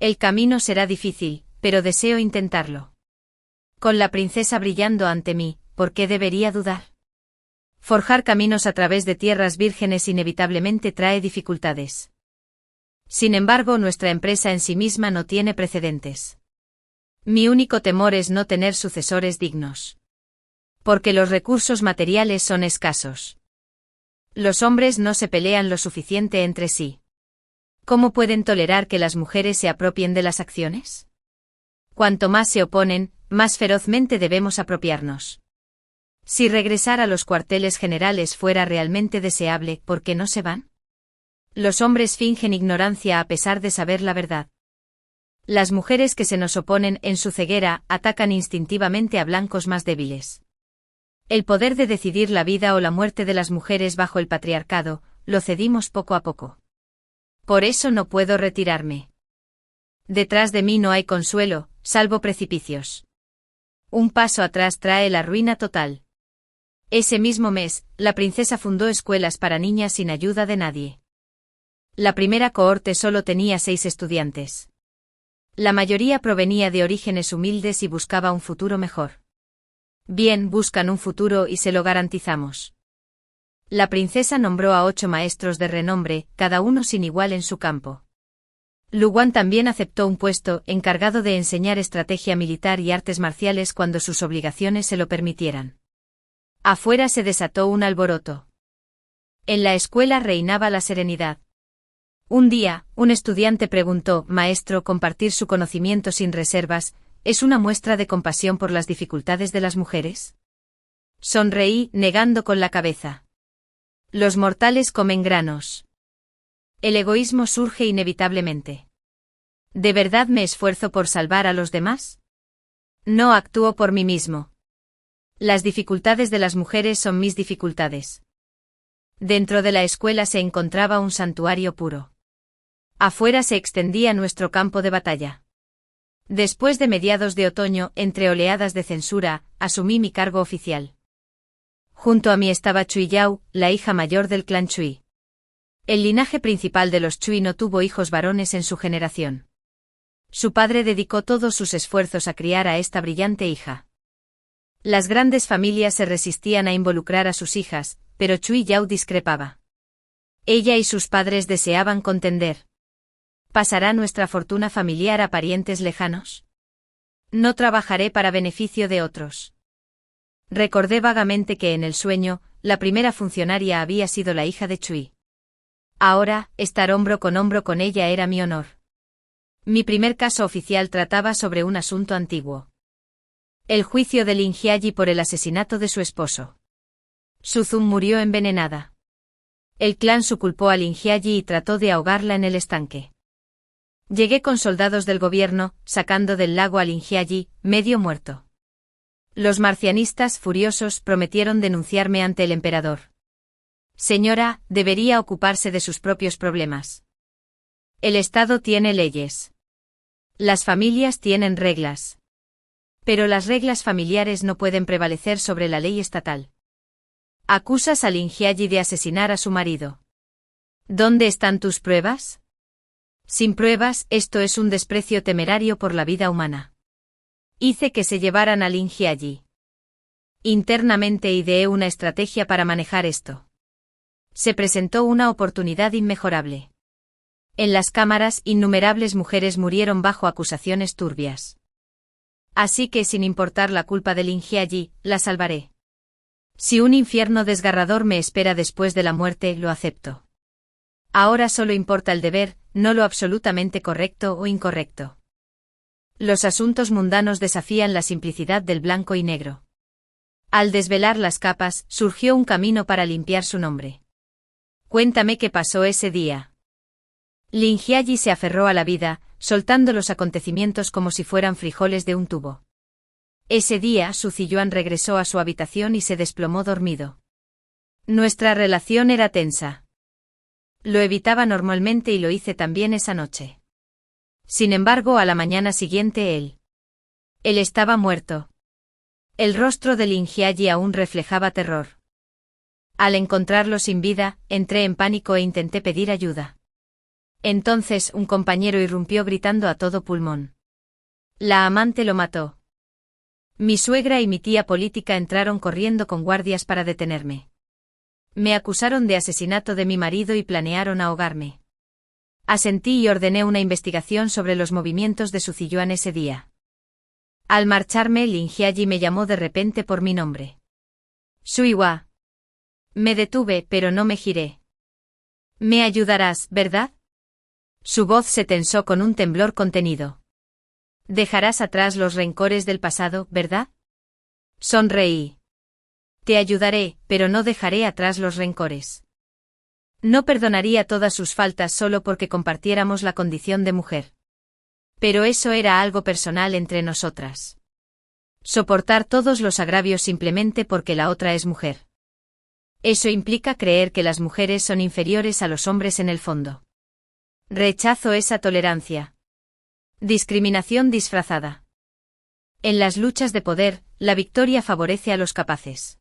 El camino será difícil, pero deseo intentarlo. Con la princesa brillando ante mí, ¿por qué debería dudar? Forjar caminos a través de tierras vírgenes inevitablemente trae dificultades. Sin embargo, nuestra empresa en sí misma no tiene precedentes. Mi único temor es no tener sucesores dignos. Porque los recursos materiales son escasos. Los hombres no se pelean lo suficiente entre sí. ¿Cómo pueden tolerar que las mujeres se apropien de las acciones? Cuanto más se oponen, más ferozmente debemos apropiarnos. Si regresar a los cuarteles generales fuera realmente deseable, ¿por qué no se van? Los hombres fingen ignorancia a pesar de saber la verdad. Las mujeres que se nos oponen en su ceguera atacan instintivamente a blancos más débiles. El poder de decidir la vida o la muerte de las mujeres bajo el patriarcado, lo cedimos poco a poco. Por eso no puedo retirarme. Detrás de mí no hay consuelo, salvo precipicios. Un paso atrás trae la ruina total. Ese mismo mes, la princesa fundó escuelas para niñas sin ayuda de nadie. La primera cohorte solo tenía 6 estudiantes. La mayoría provenía de orígenes humildes y buscaba un futuro mejor. Bien, buscan un futuro y se lo garantizamos. La princesa nombró a 8 maestros de renombre, cada uno sin igual en su campo. Luwan también aceptó un puesto encargado de enseñar estrategia militar y artes marciales cuando sus obligaciones se lo permitieran. Afuera se desató un alboroto. En la escuela reinaba la serenidad. Un día, un estudiante preguntó: «Maestro, ¿compartir su conocimiento sin reservas es una muestra de compasión por las dificultades de las mujeres?» Sonreí, negando con la cabeza. Los mortales comen granos. El egoísmo surge inevitablemente. ¿De verdad me esfuerzo por salvar a los demás? No actúo por mí mismo. Las dificultades de las mujeres son mis dificultades. Dentro de la escuela se encontraba un santuario puro. Afuera se extendía nuestro campo de batalla. Después de mediados de otoño, entre oleadas de censura, asumí mi cargo oficial. Junto a mí estaba Chui Yao, la hija mayor del clan Chui. El linaje principal de los Chui no tuvo hijos varones en su generación. Su padre dedicó todos sus esfuerzos a criar a esta brillante hija. Las grandes familias se resistían a involucrar a sus hijas, pero Chui Yao discrepaba. Ella y sus padres deseaban contender. ¿Pasará nuestra fortuna familiar a parientes lejanos? No trabajaré para beneficio de otros. Recordé vagamente que en el sueño, la primera funcionaria había sido la hija de Chui. Ahora, estar hombro con ella era mi honor. Mi primer caso oficial trataba sobre un asunto antiguo. El juicio de Lin Jiayi por el asesinato de su esposo. Su Zun murió envenenada. El clan Su culpó a Lin Jiayi y trató de ahogarla en el estanque. Llegué con soldados del gobierno, sacando del lago a Lin Jiayi, medio muerto. Los marcianistas, furiosos, prometieron denunciarme ante el emperador. Señora, debería ocuparse de sus propios problemas. El Estado tiene leyes. Las familias tienen reglas. Pero las reglas familiares no pueden prevalecer sobre la ley estatal. Acusas a Lin Jiayi de asesinar a su marido. ¿Dónde están tus pruebas? Sin pruebas, esto es un desprecio temerario por la vida humana. Hice que se llevaran a Lin Jiayi. Internamente ideé una estrategia para manejar esto. Se presentó una oportunidad inmejorable. En las cámaras, innumerables mujeres murieron bajo acusaciones turbias. Así que, sin importar la culpa de Lin Jiayi, la salvaré. Si un infierno desgarrador me espera después de la muerte, lo acepto. Ahora solo importa el deber, no lo absolutamente correcto o incorrecto. Los asuntos mundanos desafían la simplicidad del blanco y negro. Al desvelar las capas, surgió un camino para limpiar su nombre. Cuéntame qué pasó ese día. Lin Jiayi se aferró a la vida, soltando los acontecimientos como si fueran frijoles de un tubo. Ese día Su Ziyuan regresó a su habitación y se desplomó dormido. Nuestra relación era tensa. Lo evitaba normalmente y lo hice también esa noche. Sin embargo, a la mañana siguiente él estaba muerto. El rostro de Lin Jiayi aún reflejaba terror. Al encontrarlo sin vida, entré en pánico e intenté pedir ayuda. Entonces un compañero irrumpió gritando a todo pulmón. La amante lo mató. Mi suegra y mi tía política entraron corriendo con guardias para detenerme. Me acusaron de asesinato de mi marido y planearon ahogarme. Asentí y ordené una investigación sobre los movimientos de Su Ziyuan ese día. Al marcharme, Lin Jiayi me llamó de repente por mi nombre. Suiwa. Me detuve, pero no me giré. Me ayudarás, ¿verdad? Su voz se tensó con un temblor contenido. Dejarás atrás los rencores del pasado, ¿verdad? Sonreí. Te ayudaré, pero no dejaré atrás los rencores. No perdonaría todas sus faltas solo porque compartiéramos la condición de mujer. Pero eso era algo personal entre nosotras. Soportar todos los agravios simplemente porque la otra es mujer. Eso implica creer que las mujeres son inferiores a los hombres en el fondo. Rechazo esa tolerancia. Discriminación disfrazada. En las luchas de poder, la victoria favorece a los capaces.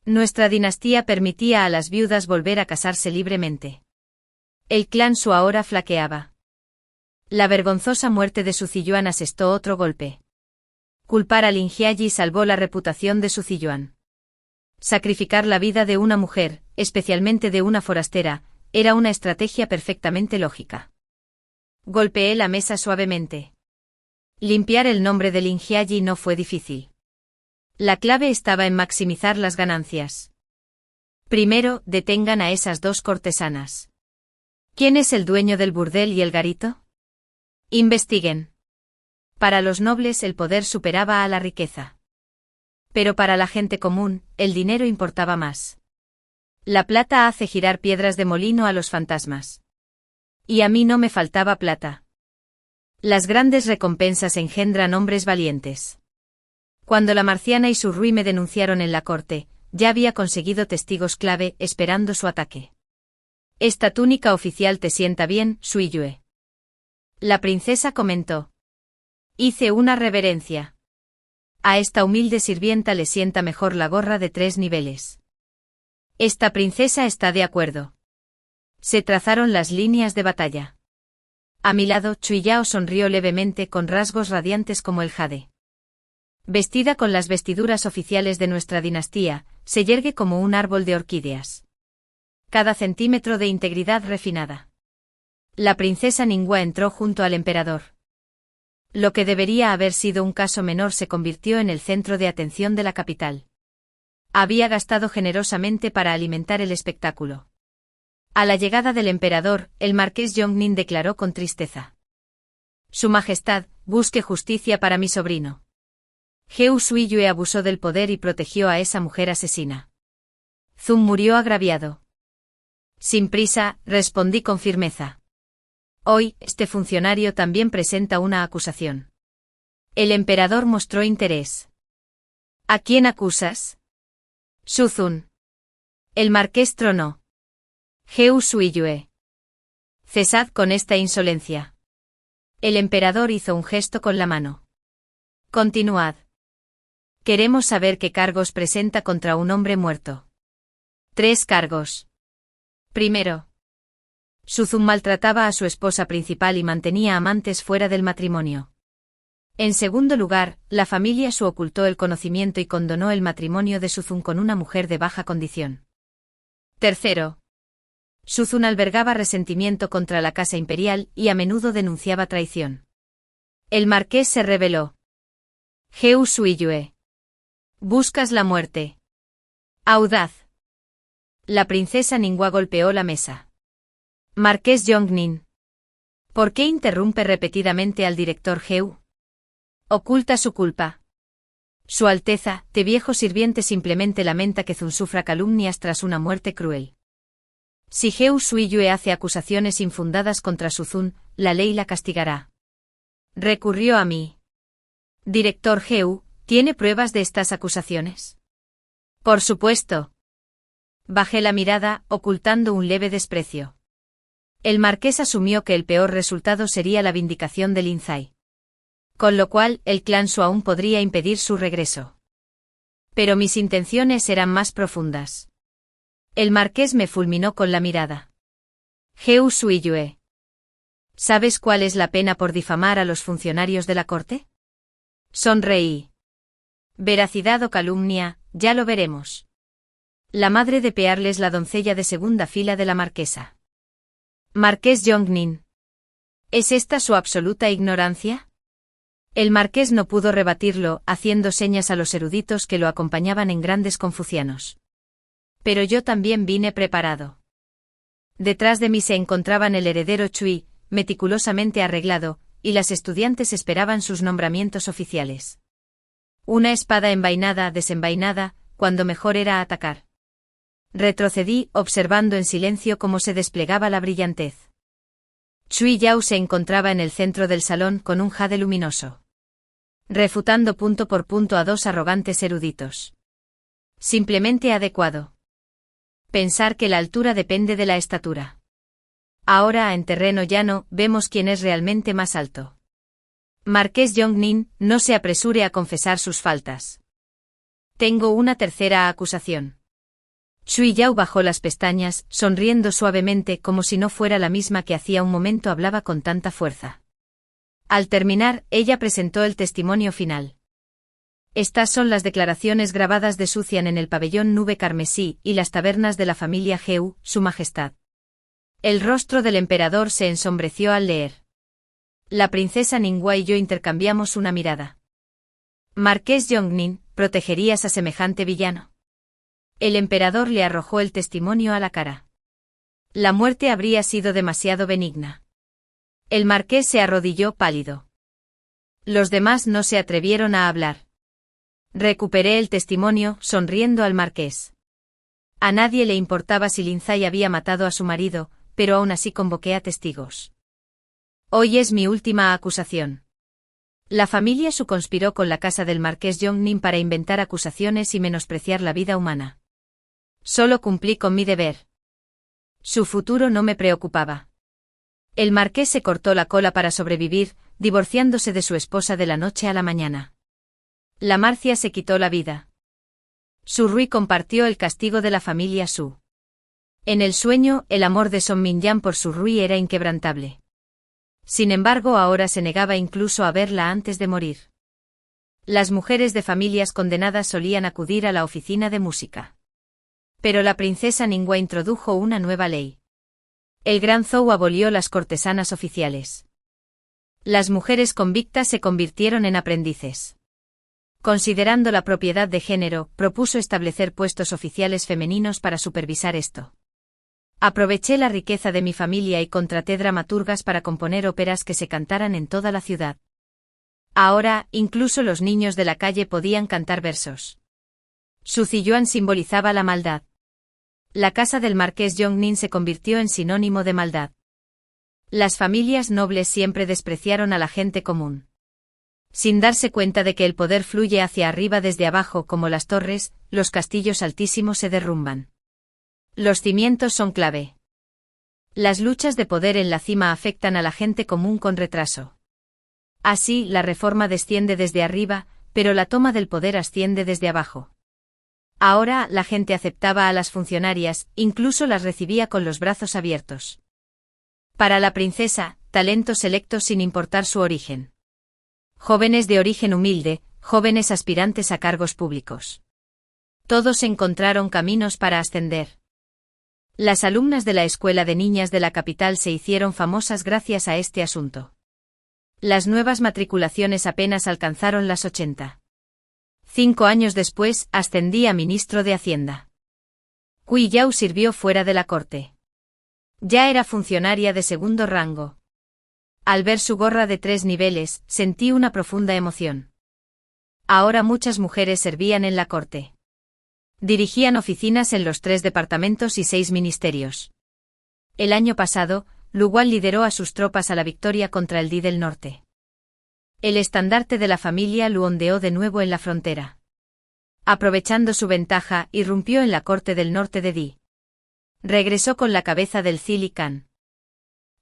Nuestra dinastía permitía a las viudas volver a casarse libremente. El clan Su ahora flaqueaba. La vergonzosa muerte de Su Ziyuan asestó otro golpe. Culpar a Lin Jiayi salvó la reputación de Su Ziyuan. Sacrificar la vida de una mujer, especialmente de una forastera, era una estrategia perfectamente lógica. Golpeé la mesa suavemente. Limpiar el nombre de Lin Jiayi no fue difícil. La clave estaba en maximizar las ganancias. Primero, detengan a esas dos cortesanas. ¿Quién es el dueño del burdel y el garito? Investiguen. Para los nobles el poder superaba a la riqueza. Pero para la gente común, el dinero importaba más. La plata hace girar piedras de molino a los fantasmas. Y a mí no me faltaba plata. Las grandes recompensas engendran hombres valientes. Cuando la marciana y su Rui me denunciaron en la corte, ya había conseguido testigos clave esperando su ataque. Esta túnica oficial te sienta bien, Suiyue. La princesa comentó. Hice una reverencia. A esta humilde sirvienta le sienta mejor la gorra de 3 niveles. Esta princesa está de acuerdo. Se trazaron las líneas de batalla. A mi lado, Cui Yao sonrió levemente con rasgos radiantes como el jade. Vestida con las vestiduras oficiales de nuestra dinastía, se yergue como un árbol de orquídeas. Cada centímetro de integridad refinada. La princesa Ningguo entró junto al emperador. Lo que debería haber sido un caso menor se convirtió en el centro de atención de la capital. Había gastado generosamente para alimentar el espectáculo. A la llegada del emperador, el marqués Yongnin declaró con tristeza. Su Majestad, busque justicia para mi sobrino. Heu Suiyue abusó del poder y protegió a esa mujer asesina. Zun murió agraviado. Sin prisa, respondí con firmeza. Hoy, este funcionario también presenta una acusación. El emperador mostró interés. ¿A quién acusas? Su Zun. El marqués tronó. Heu Suiyue. Cesad con esta insolencia. El emperador hizo un gesto con la mano. Continuad. Queremos saber qué cargos presenta contra un hombre muerto. 3 cargos. Primero. Su Zun maltrataba a su esposa principal y mantenía amantes fuera del matrimonio. En segundo lugar, la familia Su ocultó el conocimiento y condonó el matrimonio de Su Zun con una mujer de baja condición. Tercero. Su Zun albergaba resentimiento contra la casa imperial y a menudo denunciaba traición. El marqués se rebeló. Heu Suiyue. Buscas la muerte. Audaz. La princesa Ningguo golpeó la mesa. Marqués Yongnin. ¿Por qué interrumpe repetidamente al director Heu? Oculta su culpa. Su Alteza, te viejo sirviente simplemente lamenta que Zun sufra calumnias tras una muerte cruel. Si Heu Suiyue hace acusaciones infundadas contra su Zun, la ley la castigará. Recurrió a mí. Director Heu, ¿tiene pruebas de estas acusaciones? Por supuesto. Bajé la mirada, ocultando un leve desprecio. El marqués asumió que el peor resultado sería la vindicación de Lin Zai. Con lo cual, el clan Su aún podría impedir su regreso. Pero mis intenciones eran más profundas. El marqués me fulminó con la mirada. Heu Suiyue. ¿Sabes cuál es la pena por difamar a los funcionarios de la corte? Sonreí. Veracidad o calumnia, ya lo veremos. La madre de Pearl la doncella de segunda fila de la marquesa. Marqués Yongnin. ¿Es esta su absoluta ignorancia? El marqués no pudo rebatirlo, haciendo señas a los eruditos que lo acompañaban en grandes confucianos. Pero yo también vine preparado. Detrás de mí se encontraban el heredero Chui, meticulosamente arreglado, y las estudiantes esperaban sus nombramientos oficiales. Una espada envainada, desenvainada, cuando mejor era atacar. Retrocedí, observando en silencio cómo se desplegaba la brillantez. Cui Yao se encontraba en el centro del salón con un jade luminoso. Refutando punto por punto a 2 arrogantes eruditos. Simplemente adecuado. Pensar que la altura depende de la estatura. Ahora, en terreno llano, vemos quién es realmente más alto. Marqués Yongnin, no se apresure a confesar sus faltas. Tengo una tercera acusación. Cui Yao bajó las pestañas, sonriendo suavemente como si no fuera la misma que hacía un momento hablaba con tanta fuerza. Al terminar, ella presentó el testimonio final. Estas son las declaraciones grabadas de Su Cian en el pabellón Nube Carmesí y las tabernas de la familia Heu, Su Majestad. El rostro del emperador se ensombreció al leer. La princesa Ningguo y yo intercambiamos una mirada. Marqués Yongnin, ¿protegerías a semejante villano? El emperador le arrojó el testimonio a la cara. La muerte habría sido demasiado benigna. El marqués se arrodilló pálido. Los demás no se atrevieron a hablar. Recuperé el testimonio, sonriendo al marqués. A nadie le importaba si Lin Zai había matado a su marido, pero aún así convoqué a testigos. Hoy es mi última acusación. La familia Su conspiró con la casa del marqués Yongnin para inventar acusaciones y menospreciar la vida humana. Solo cumplí con mi deber. Su futuro no me preocupaba. El marqués se cortó la cola para sobrevivir, divorciándose de su esposa de la noche a la mañana. La Marcia se quitó la vida. Su Rui compartió el castigo de la familia Su. En el sueño, el amor de Song Minyan por Su Rui era inquebrantable. Sin embargo, ahora se negaba incluso a verla antes de morir. Las mujeres de familias condenadas solían acudir a la oficina de música. Pero la princesa Ningua introdujo una nueva ley. El Gran Zhou abolió las cortesanas oficiales. Las mujeres convictas se convirtieron en aprendices. Considerando la propiedad de género, propuso establecer puestos oficiales femeninos para supervisar esto. Aproveché la riqueza de mi familia y contraté dramaturgas para componer óperas que se cantaran en toda la ciudad. Ahora, incluso los niños de la calle podían cantar versos. Su Ziyuan simbolizaba la maldad. La casa del marqués Yongnin se convirtió en sinónimo de maldad. Las familias nobles siempre despreciaron a la gente común. Sin darse cuenta de que el poder fluye hacia arriba desde abajo como las torres, los castillos altísimos se derrumban. Los cimientos son clave. Las luchas de poder en la cima afectan a la gente común con retraso. Así, la reforma desciende desde arriba, pero la toma del poder asciende desde abajo. Ahora, la gente aceptaba a las funcionarias, incluso las recibía con los brazos abiertos. Para la princesa, talentos selectos sin importar su origen. Jóvenes de origen humilde, jóvenes aspirantes a cargos públicos. Todos encontraron caminos para ascender. Las alumnas de la escuela de niñas de la capital se hicieron famosas gracias a este asunto. Las nuevas matriculaciones apenas alcanzaron las 80. 5 años después, ascendí a ministro de Hacienda. Cui Yao sirvió fuera de la corte. Ya era funcionaria de segundo rango. Al ver su gorra de 3 niveles, sentí una profunda emoción. Ahora muchas mujeres servían en la corte. Dirigían oficinas en los 3 departamentos y 6 ministerios. El año pasado, Luguan lideró a sus tropas a la victoria contra el Di del Norte. El estandarte de la familia Lu ondeó de nuevo en la frontera. Aprovechando su ventaja, irrumpió en la corte del norte de Di. Regresó con la cabeza del Zili Khan.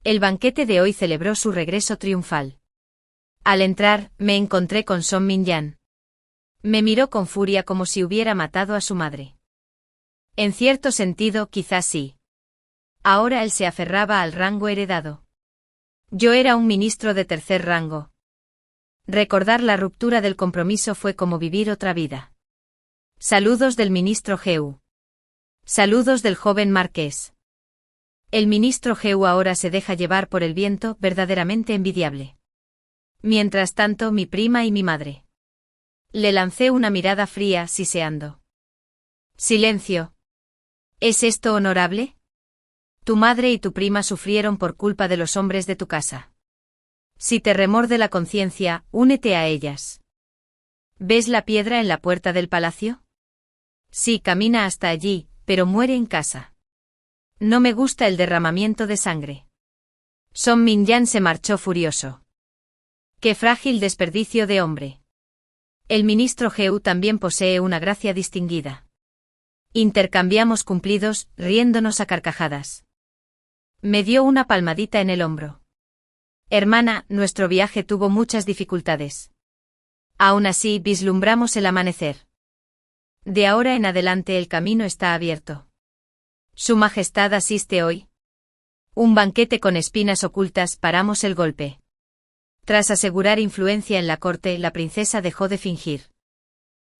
El banquete de hoy celebró su regreso triunfal. Al entrar, me encontré con Song Minyan. Me miró con furia como si hubiera matado a su madre. En cierto sentido, quizás sí. Ahora él se aferraba al rango heredado. Yo era un ministro de tercer rango. Recordar la ruptura del compromiso fue como vivir otra vida. Saludos del ministro Geu. Saludos del joven marqués. El ministro Geu ahora se deja llevar por el viento, verdaderamente envidiable. Mientras tanto, mi prima y mi madre. Le lancé una mirada fría, siseando. Silencio. ¿Es esto honorable? Tu madre y tu prima sufrieron por culpa de los hombres de tu casa. Si te remorde la conciencia, únete a ellas. ¿Ves la piedra en la puerta del palacio? Sí, camina hasta allí, pero muere en casa. No me gusta el derramamiento de sangre. Song Minyan se marchó furioso. Qué frágil desperdicio de hombre. El ministro Geu también posee una gracia distinguida. Intercambiamos cumplidos, riéndonos a carcajadas. Me dio una palmadita en el hombro. Hermana, nuestro viaje tuvo muchas dificultades. Aún así, vislumbramos el amanecer. De ahora en adelante el camino está abierto. ¿Su Majestad asiste hoy? Un banquete con espinas ocultas, paramos el golpe. Tras asegurar influencia en la corte, la princesa dejó de fingir.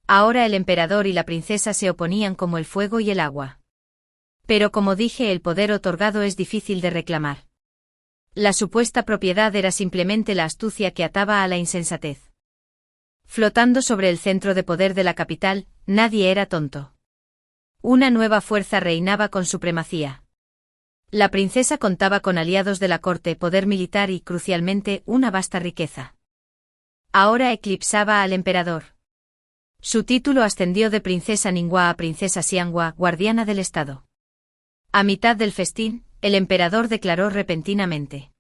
Ahora el emperador y la princesa se oponían como el fuego y el agua. Pero como dije, el poder otorgado es difícil de reclamar. La supuesta propiedad era simplemente la astucia que ataba a la insensatez. Flotando sobre el centro de poder de la capital, nadie era tonto. Una nueva fuerza reinaba con supremacía. La princesa contaba con aliados de la corte, poder militar y, crucialmente, una vasta riqueza. Ahora eclipsaba al emperador. Su título ascendió de princesa Ningua a princesa Xianghua, guardiana del estado. A mitad del festín, el emperador declaró repentinamente: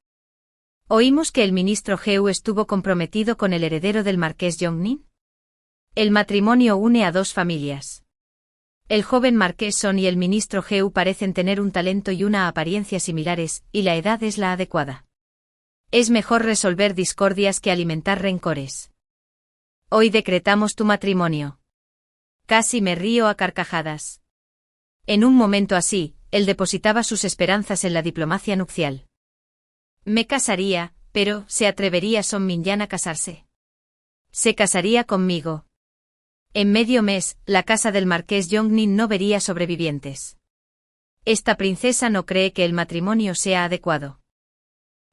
Oímos que el ministro Heu estuvo comprometido con el heredero del marqués Yongnin. El matrimonio une a dos familias. El joven marqués Son y el ministro Heu parecen tener un talento y una apariencia similares, y la edad es la adecuada. Es mejor resolver discordias que alimentar rencores. Hoy decretamos tu matrimonio. Casi me río a carcajadas. En un momento así, él depositaba sus esperanzas en la diplomacia nupcial. Me casaría, pero ¿se atrevería Son Minyan a casarse? Se casaría conmigo. En medio mes, la casa del marqués Yongnin no vería sobrevivientes. Esta princesa no cree que el matrimonio sea adecuado.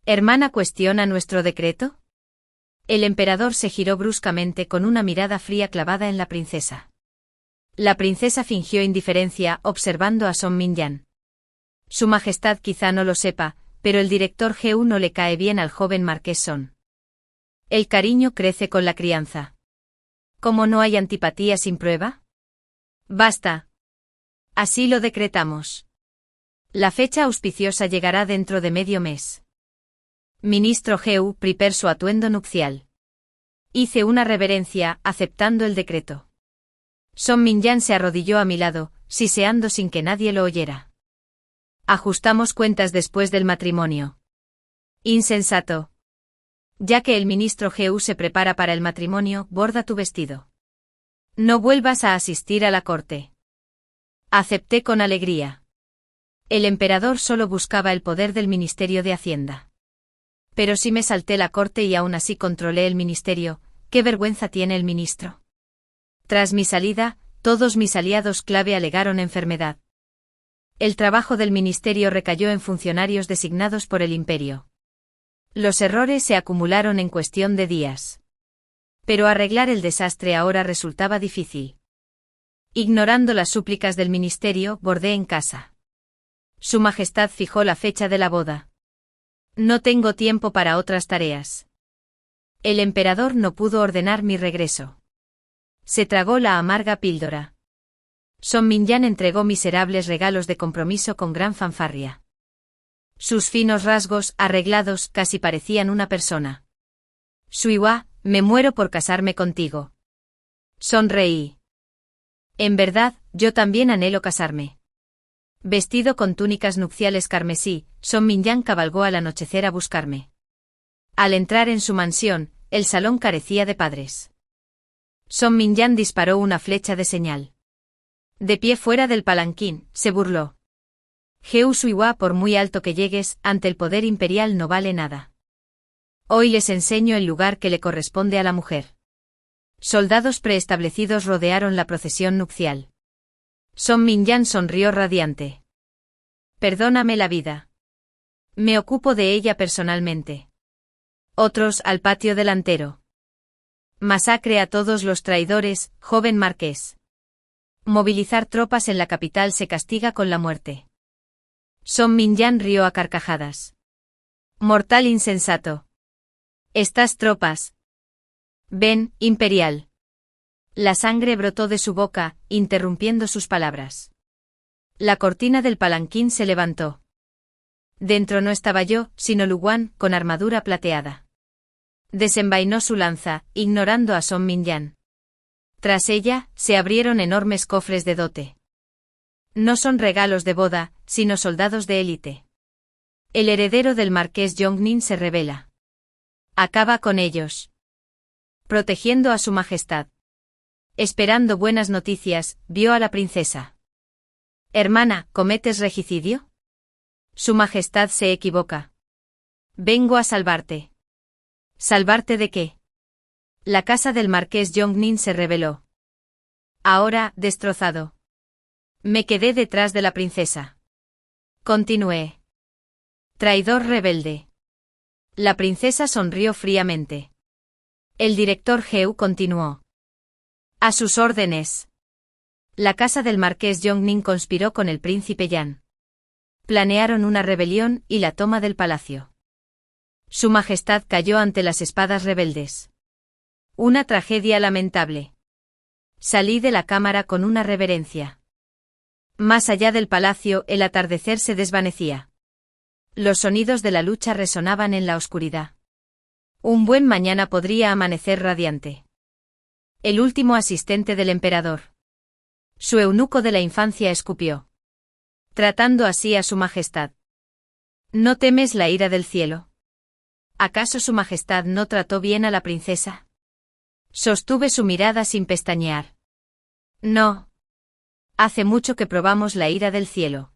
¿Hermana cuestiona nuestro decreto? El emperador se giró bruscamente con una mirada fría clavada en la princesa. La princesa fingió indiferencia observando a Son Minyan. Su Majestad quizá no lo sepa, pero el director Heu no le cae bien al joven marqués Son. El cariño crece con la crianza. ¿Cómo no hay antipatía sin prueba? Basta. Así lo decretamos. La fecha auspiciosa llegará dentro de medio mes. Ministro Heu, prepare su atuendo nupcial. Hice una reverencia, aceptando el decreto. Son Minyan se arrodilló a mi lado, siseando sin que nadie lo oyera. Ajustamos cuentas después del matrimonio. Insensato. Ya que el ministro Heu se prepara para el matrimonio, borda tu vestido. No vuelvas a asistir a la corte. Acepté con alegría. El emperador solo buscaba el poder del Ministerio de Hacienda. Pero si me salté la corte y aún así controlé el ministerio, ¿qué vergüenza tiene el ministro? Tras mi salida, todos mis aliados clave alegaron enfermedad. El trabajo del ministerio recayó en funcionarios designados por el imperio. Los errores se acumularon en cuestión de días. Pero arreglar el desastre ahora resultaba difícil. Ignorando las súplicas del ministerio, bordé en casa. Su Majestad fijó la fecha de la boda. No tengo tiempo para otras tareas. El emperador no pudo ordenar mi regreso. Se tragó la amarga píldora. Son Minyan entregó miserables regalos de compromiso con gran fanfarria. Sus finos rasgos, arreglados, casi parecían una persona. Suiwa, me muero por casarme contigo. Sonreí. En verdad, yo también anhelo casarme. Vestido con túnicas nupciales carmesí, Son Minyan cabalgó al anochecer a buscarme. Al entrar en su mansión, el salón carecía de padres. Son Minyan disparó una flecha de señal. De pie fuera del palanquín, se burló. Heu Suiwa, por muy alto que llegues, ante el poder imperial no vale nada. Hoy les enseño el lugar que le corresponde a la mujer. Soldados preestablecidos rodearon la procesión nupcial. Son Minyan sonrió radiante. Perdóname la vida. Me ocupo de ella personalmente. Otros al patio delantero. Masacre a todos los traidores, joven marqués. Movilizar tropas en la capital se castiga con la muerte. Son Minyan rió a carcajadas. Mortal insensato. Estas tropas. Ven, imperial. La sangre brotó de su boca, interrumpiendo sus palabras. La cortina del palanquín se levantó. Dentro no estaba yo, sino Luwan, con armadura plateada. Desenvainó su lanza, ignorando a Son Minyan. Tras ella, se abrieron enormes cofres de dote. No son regalos de boda, sino soldados de élite. El heredero del marqués Yongnin se revela. Acaba con ellos. Protegiendo a su majestad. Esperando buenas noticias, vio a la princesa. Hermana, ¿cometes regicidio? Su majestad se equivoca. Vengo a salvarte. ¿Salvarte de qué? La casa del marqués Yongnin se rebeló. Ahora, destrozado. Me quedé detrás de la princesa. Continué. Traidor rebelde. La princesa sonrió fríamente. El director Heu continuó. A sus órdenes. La casa del marqués Yongnin conspiró con el príncipe Yan. Planearon una rebelión y la toma del palacio. Su majestad cayó ante las espadas rebeldes. Una tragedia lamentable. Salí de la cámara con una reverencia. Más allá del palacio, el atardecer se desvanecía. Los sonidos de la lucha resonaban en la oscuridad. Un buen mañana podría amanecer radiante. El último asistente del emperador. Su eunuco de la infancia escupió, tratando así a su majestad. ¿No temes la ira del cielo? ¿Acaso su majestad no trató bien a la princesa? Sostuve su mirada sin pestañear. No. Hace mucho que probamos la ira del cielo.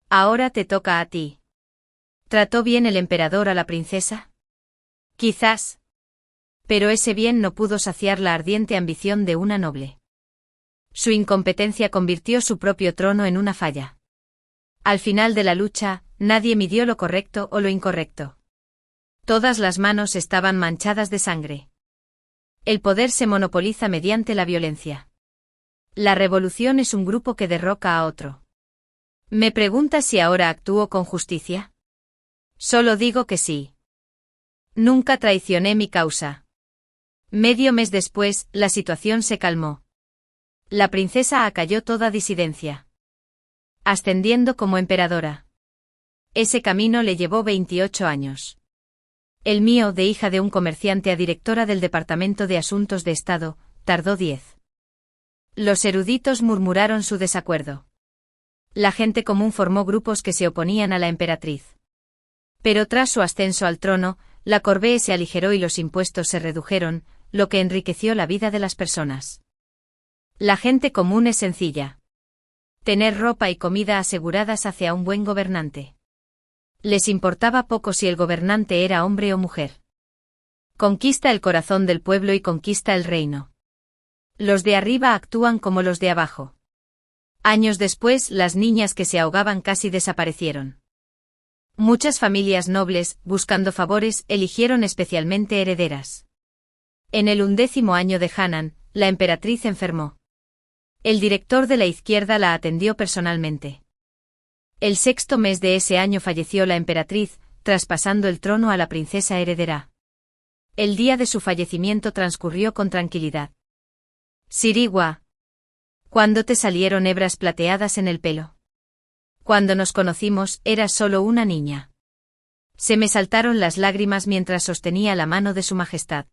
Ahora te toca a ti. ¿Trató bien el emperador a la princesa? Quizás. Pero ese bien no pudo saciar la ardiente ambición de una noble. Su incompetencia convirtió su propio trono en una falla. Al final de la lucha, nadie midió lo correcto o lo incorrecto. Todas las manos estaban manchadas de sangre. El poder se monopoliza mediante la violencia. La revolución es un grupo que derroca a otro. ¿Me preguntas si ahora actúo con justicia? Solo digo que sí. Nunca traicioné mi causa. Medio mes después, la situación se calmó. La princesa acalló toda disidencia, ascendiendo como emperadora. Ese camino le llevó 28 años. El mío, de hija de un comerciante a directora del Departamento de Asuntos de Estado, tardó 10. Los eruditos murmuraron su desacuerdo. La gente común formó grupos que se oponían a la emperatriz. Pero tras su ascenso al trono, la corvée se aligeró y los impuestos se redujeron, lo que enriqueció la vida de las personas. La gente común es sencilla. Tener ropa y comida aseguradas hacia un buen gobernante. Les importaba poco si el gobernante era hombre o mujer. Conquista el corazón del pueblo y conquista el reino. Los de arriba actúan como los de abajo. Años después, las niñas que se ahogaban casi desaparecieron. Muchas familias nobles, buscando favores, eligieron especialmente herederas. En el 11º año de Hanan, la emperatriz enfermó. El director de la izquierda la atendió personalmente. El 6º mes de ese año falleció la emperatriz, traspasando el trono a la princesa heredera. El día de su fallecimiento transcurrió con tranquilidad. Siriwa. ¿Cuándo te salieron hebras plateadas en el pelo? Cuando nos conocimos, eras solo una niña. Se me saltaron las lágrimas mientras sostenía la mano de su majestad.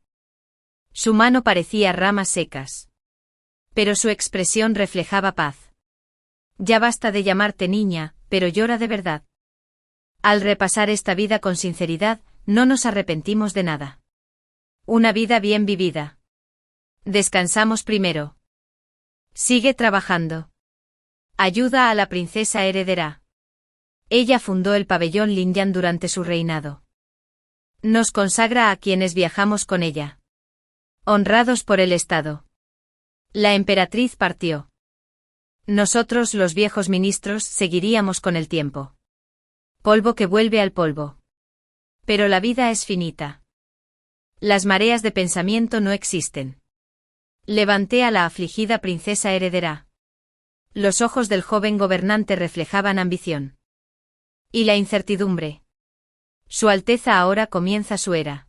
Su mano parecía ramas secas. Pero su expresión reflejaba paz. Ya basta de llamarte niña, pero llora de verdad. Al repasar esta vida con sinceridad, no nos arrepentimos de nada. Una vida bien vivida. Descansamos primero. Sigue trabajando. Ayuda a la princesa heredera. Ella fundó el pabellón Linyan durante su reinado. Nos consagra a quienes viajamos con ella. Honrados por el Estado. La emperatriz partió. Nosotros, los viejos ministros, seguiríamos con el tiempo. Polvo que vuelve al polvo. Pero la vida es finita. Las mareas de pensamiento no existen. Levanté a la afligida princesa heredera. Los ojos del joven gobernante reflejaban ambición. Y la incertidumbre. Su Alteza ahora comienza su era.